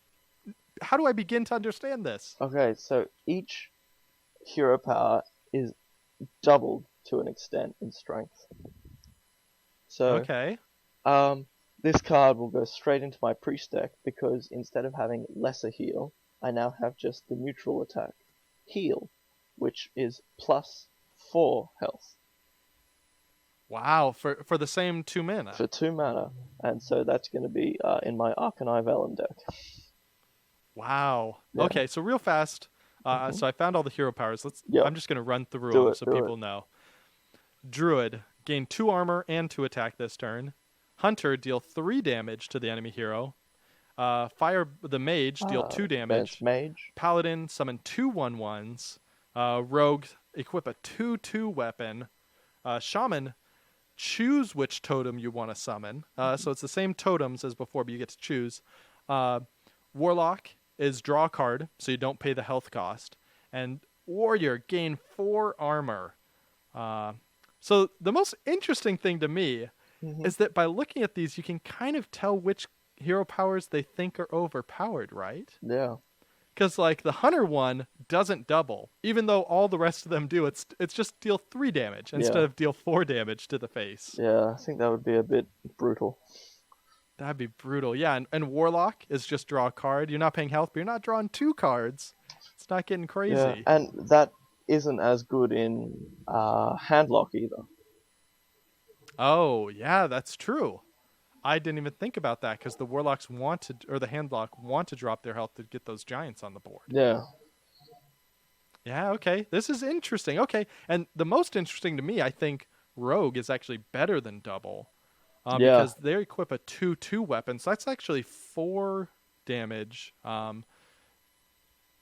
How do I begin to understand this?
Okay, so each hero power is doubled to an extent in strength. So
okay.
This card will go straight into my priest deck because instead of having lesser heal, I now have just the neutral attack heal, which is +4 health.
Wow, for the same 2 mana.
For 2 mana, and so that's going to be in my Arcanine Velen deck.
Wow.
Yeah.
Okay, so real fast. So I found all the hero powers. I'm just going to run through them so people know. Druid, gain 2 armor and 2 attack this turn. Hunter, deal 3 damage to the enemy hero. Fire the Mage, deal 2 damage.
Mage.
Paladin, summon 2 1/1s. Rogue, equip a 2/2 weapon. Shaman, choose which totem you want to summon. So it's the same totems as before, but you get to choose. Warlock, is draw a card, so you don't pay the health cost, and warrior, gain 4 armor. So the most interesting thing to me is that by looking at these, you can kind of tell which hero powers they think are overpowered, right?
Yeah.
Because like the hunter one doesn't double, even though all the rest of them do. It's just deal 3 damage instead of deal 4 damage to the face.
Yeah, I think that would be a bit brutal.
That'd be brutal. Yeah, and warlock is just draw a card. You're not paying health, but you're not drawing 2 cards. It's not getting crazy.
Yeah, and that isn't as good in handlock either.
Oh, yeah, that's true. I didn't even think about that because the warlocks or the handlock want to drop their health to get those giants on the board.
Yeah.
Yeah, okay. This is interesting. Okay, and the most interesting to me, I think, rogue is actually better than double. Because they equip a 2/2 weapon, so that's actually 4 damage.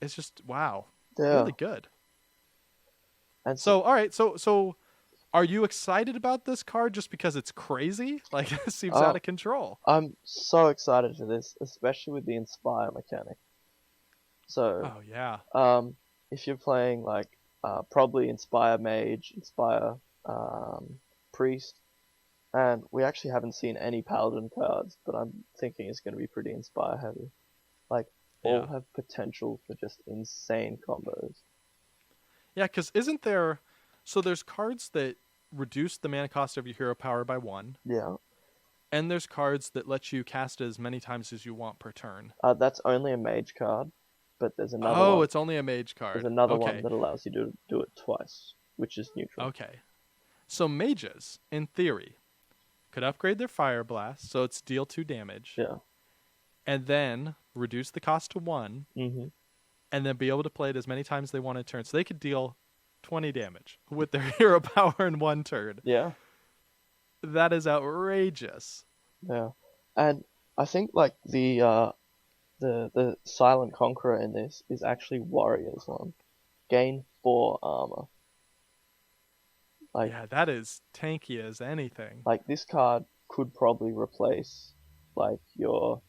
It's just, wow.
Yeah.
Really good.
And
So, all right, so are you excited about this card just because it's crazy? Like, it seems out of control.
I'm so excited for this, especially with the Inspire mechanic. So,
Oh, yeah.
if you're playing, like, probably Inspire Mage, Inspire Priest, and we actually haven't seen any Paladin cards, but I'm thinking it's going to be pretty Inspire heavy. Like, all have potential for just insane combos.
Yeah, because isn't there... So there's cards that reduce the mana cost of your hero power by 1.
Yeah.
And there's cards that let you cast it as many times as you want per turn.
That's only a Mage card, but there's another one.
Oh, it's only a Mage card.
There's another one that allows you to do it twice, which is neutral.
Okay. So mages, in theory, could upgrade their Fire Blast, so it's deal 2 damage.
Yeah.
And then reduce the cost to 1.
Mm-hmm.
And then be able to play it as many times as they want in turn. So they could deal 20 damage with their hero power in 1 turn.
Yeah.
That is outrageous.
Yeah. And I think like the Silent Conqueror in this is actually Warrior's one. Gain 4 armor. Like,
yeah, that is tanky as anything.
Like, this card could probably replace like your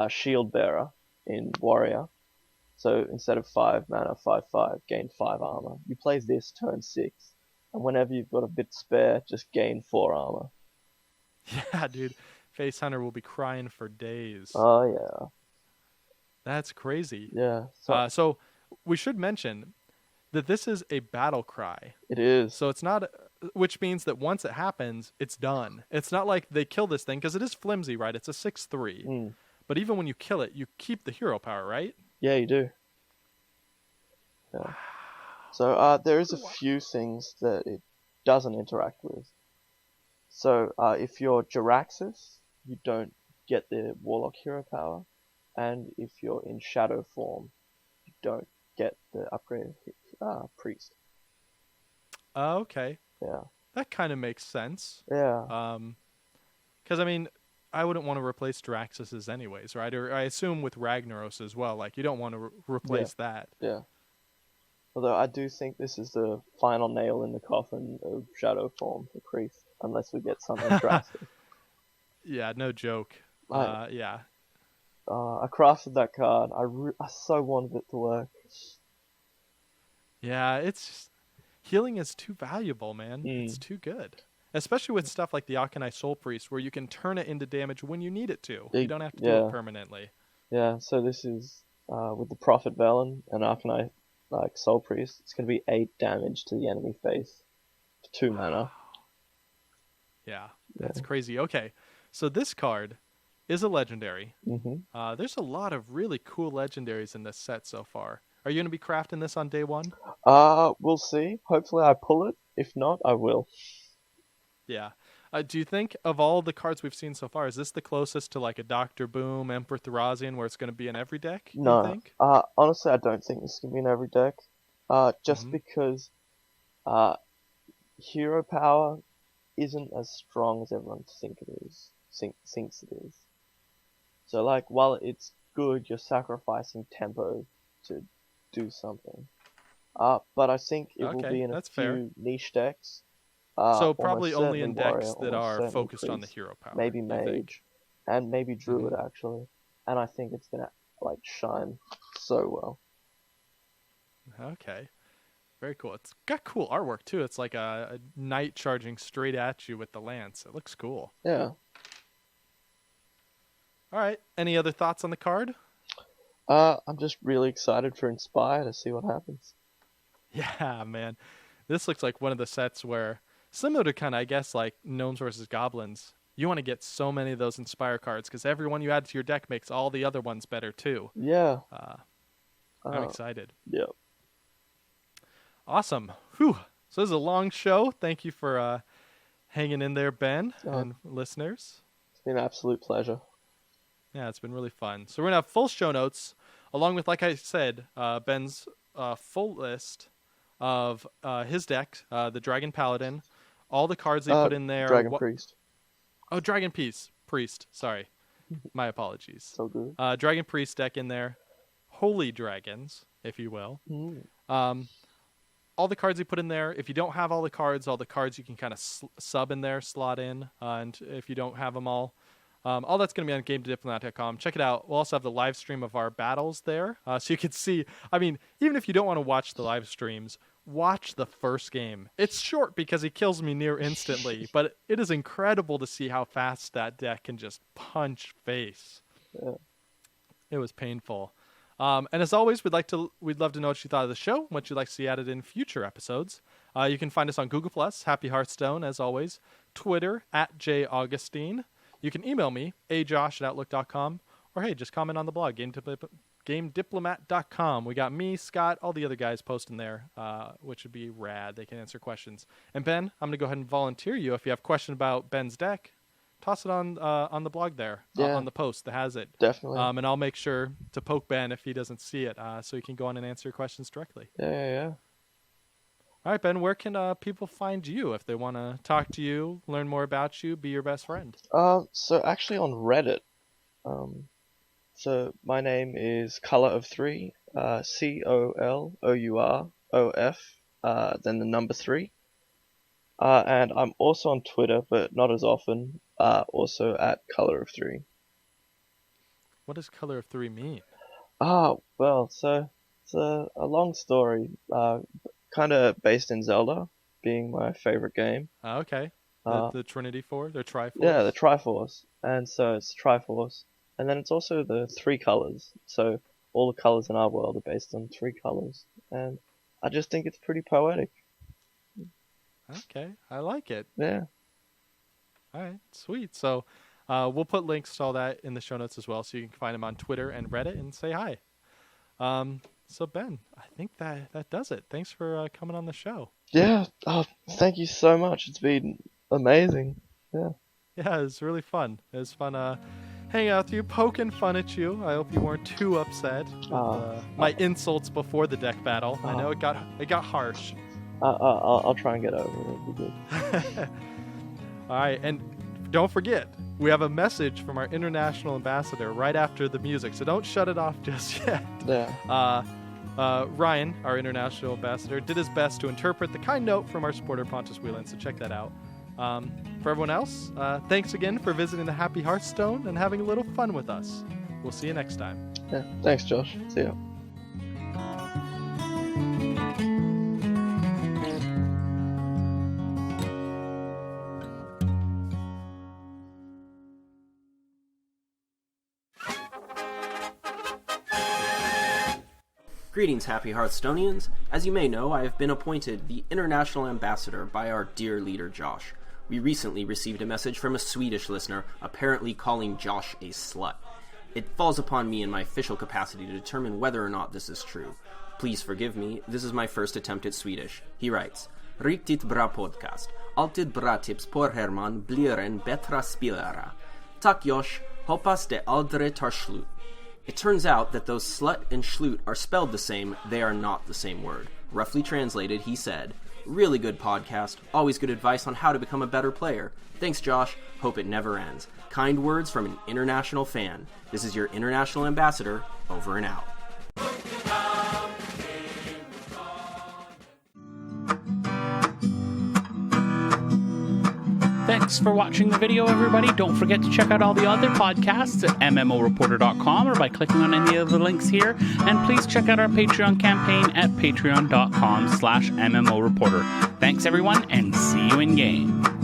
Shield Bearer in Warrior. So instead of 5 mana, 5/5, gain 5 armor. You play this turn 6, and whenever you've got a bit spare, just gain 4 armor.
Yeah, dude. Face Hunter will be crying for days.
Oh, yeah.
That's crazy.
Yeah.
So we should mention that this is a battle cry.
It is.
So it's not, which means that once it happens, it's done. It's not like they kill this thing, because it is flimsy, right? It's a 6/3.
Mm.
But even when you kill it, you keep the hero power, right?
Yeah, you do. Yeah. So there is a few things that it doesn't interact with. So if you're Jaraxxus, you don't get the Warlock hero power, and if you're in Shadow form, you don't get the upgraded Priest.
Okay.
Yeah.
That kind of makes sense.
Yeah.
Because, I mean, I wouldn't want to replace Jaraxxus anyways, right? Or I assume with Ragnaros as well. Like, you don't want to replace that.
Yeah. Although I do think this is the final nail in the coffin of Shadow form for Priest, unless we get something drastic.
Yeah, no joke. Yeah.
I crafted that card. I so wanted it to work.
Yeah, it's just, healing is too valuable, man. It's too good. Especially with stuff like the Akanai Soul Priest, where you can turn it into damage when you need it to. You don't have to do it permanently.
Yeah, so this is, with the Prophet Velen and Akanai Soul Priest, it's going to be 8 damage to the enemy face for 2 mana.
Yeah, that's crazy. Okay, so this card is a legendary.
Mm-hmm.
There's a lot of really cool legendaries in this set so far. Are you going to be crafting this on day 1?
We'll see. Hopefully I pull it. If not, I will.
Yeah. Do you think of all the cards we've seen so far, is this the closest to like a Dr. Boom, Emperor Thrazian, where it's going to be in every deck?
No.
You think?
Honestly, I don't think this is going to be in every deck. Just because hero power isn't as strong as everyone thinks it is. So, like, while it's good, you're sacrificing tempo to do something. But I think it will be in a few niche decks.
So probably only in
Warrior,
decks that are focused on the
Priest,
hero power.
maybe Mage, and maybe Druid actually. And I think it's gonna like shine so well.
Okay. Very cool. It's got cool artwork, too. It's like a knight charging straight at you with the lance. It looks cool.
Yeah.
All right. Any other thoughts on the card?
I'm just really excited for Inspire to see what happens.
Yeah, man. This looks like one of the sets where, similar to kind of, I guess, like Gnomes versus Goblins, you want to get so many of those Inspire cards because every one you add to your deck makes all the other ones better, too.
Yeah.
I'm excited.
Yep.
Awesome. Whew. So this is a long show. Thank you for hanging in there, Ben, and listeners.
It's been an absolute pleasure.
Yeah, it's been really fun. So we're going to have full show notes, along with, like I said, Ben's full list of his deck, the Dragon Paladin, all the cards they put in there.
Dragon Priest.
Oh, Dragon Priest. Sorry. My apologies.
So good.
Dragon Priest deck in there. Holy Dragons, if you will. All the cards he put in there. If you don't have all the cards you can kind of sub in there, slot in. And if you don't have them all that's going to be on GameDiplomat.com. Check it out. We'll also have the live stream of our battles there. So you can see, I mean, even if you don't want to watch the live streams, watch the first game. It's short because he kills me near instantly, but it is incredible to see how fast that deck can just punch face.
Yeah.
It was painful. And as always, we'd love to know what you thought of the show, what you'd like to see added in future episodes. You can find us on Google+, Happy Hearthstone, as always, Twitter, @JAugustine. You can email me, ajosh@outlook.com, or hey, just comment on the blog, GameDiplomat.com. We got me, Scott, all the other guys posting there, which would be rad. They can answer questions. And Ben, I'm going to go ahead and volunteer you. If you have a question about Ben's deck, toss it on the blog there, on the post that has it.
Definitely.
And I'll make sure to poke Ben if he doesn't see it, so he can go on and answer your questions directly.
Yeah.
All right, Ben, where can people find you if they want to talk to you, learn more about you, be your best friend?
So actually on Reddit. So my name is Color of 3, COLOUROF, then the number 3. And I'm also on Twitter, but not as often, also at Color of 3.
What does Color of 3 mean?
Well, so it's a long story, kind of based in Zelda, being my favorite game.
Okay. The Trinity Force, or Triforce?
Yeah, the Triforce. And so it's Triforce. And then it's also the 3 colors. So all the colors in our world are based on 3 colors. And I just think it's pretty poetic.
Okay, I like it.
Yeah.
All right, sweet. So we'll put links to all that in the show notes as well, so you can find them on Twitter and Reddit and say hi. So Ben, I think that does it. Thanks for coming on the show.
Yeah. Oh, thank you so much. It's been amazing. Yeah.
Yeah, it was really fun. It was fun hanging out with you, poking fun at you. I hope you weren't too upset with my insults before the deck battle. I know it got harsh.
I'll try and get over it. It'll be good.
All right, and don't forget, we have a message from our international ambassador right after the music, so don't shut it off just yet.
Yeah.
Ryan, our international ambassador, did his best to interpret the kind note from our supporter Pontus Whelan, so check that out. For everyone else, thanks again for visiting the Happy Hearthstone and having a little fun with us. We'll see you next time.
Yeah. Thanks, Josh. See ya.
Greetings, Happy Hearthstonians. As you may know, I have been appointed the International Ambassador by our dear leader, Josh. We recently received a message from a Swedish listener apparently calling Josh a slut. It falls upon me in my official capacity to determine whether or not this is true. Please forgive me, this is my first attempt at Swedish. He writes, Riktigt bra podcast. Alltid bra tips på Herman blir en bättre spelare. Tack Josh, hoppas det aldrig tar slut. It turns out that though slut and schlut are spelled the same, they are not the same word. Roughly translated, he said, really good podcast, always good advice on how to become a better player. Thanks, Josh. Hope it never ends. Kind words from an international fan. This is your international ambassador, over and out.
Thanks for watching the video, everybody. Don't forget to check out all the other podcasts at mmoreporter.com or by clicking on any of the links here. And please check out our Patreon campaign at patreon.com/mmoreporter. Thanks, everyone, and see you in game.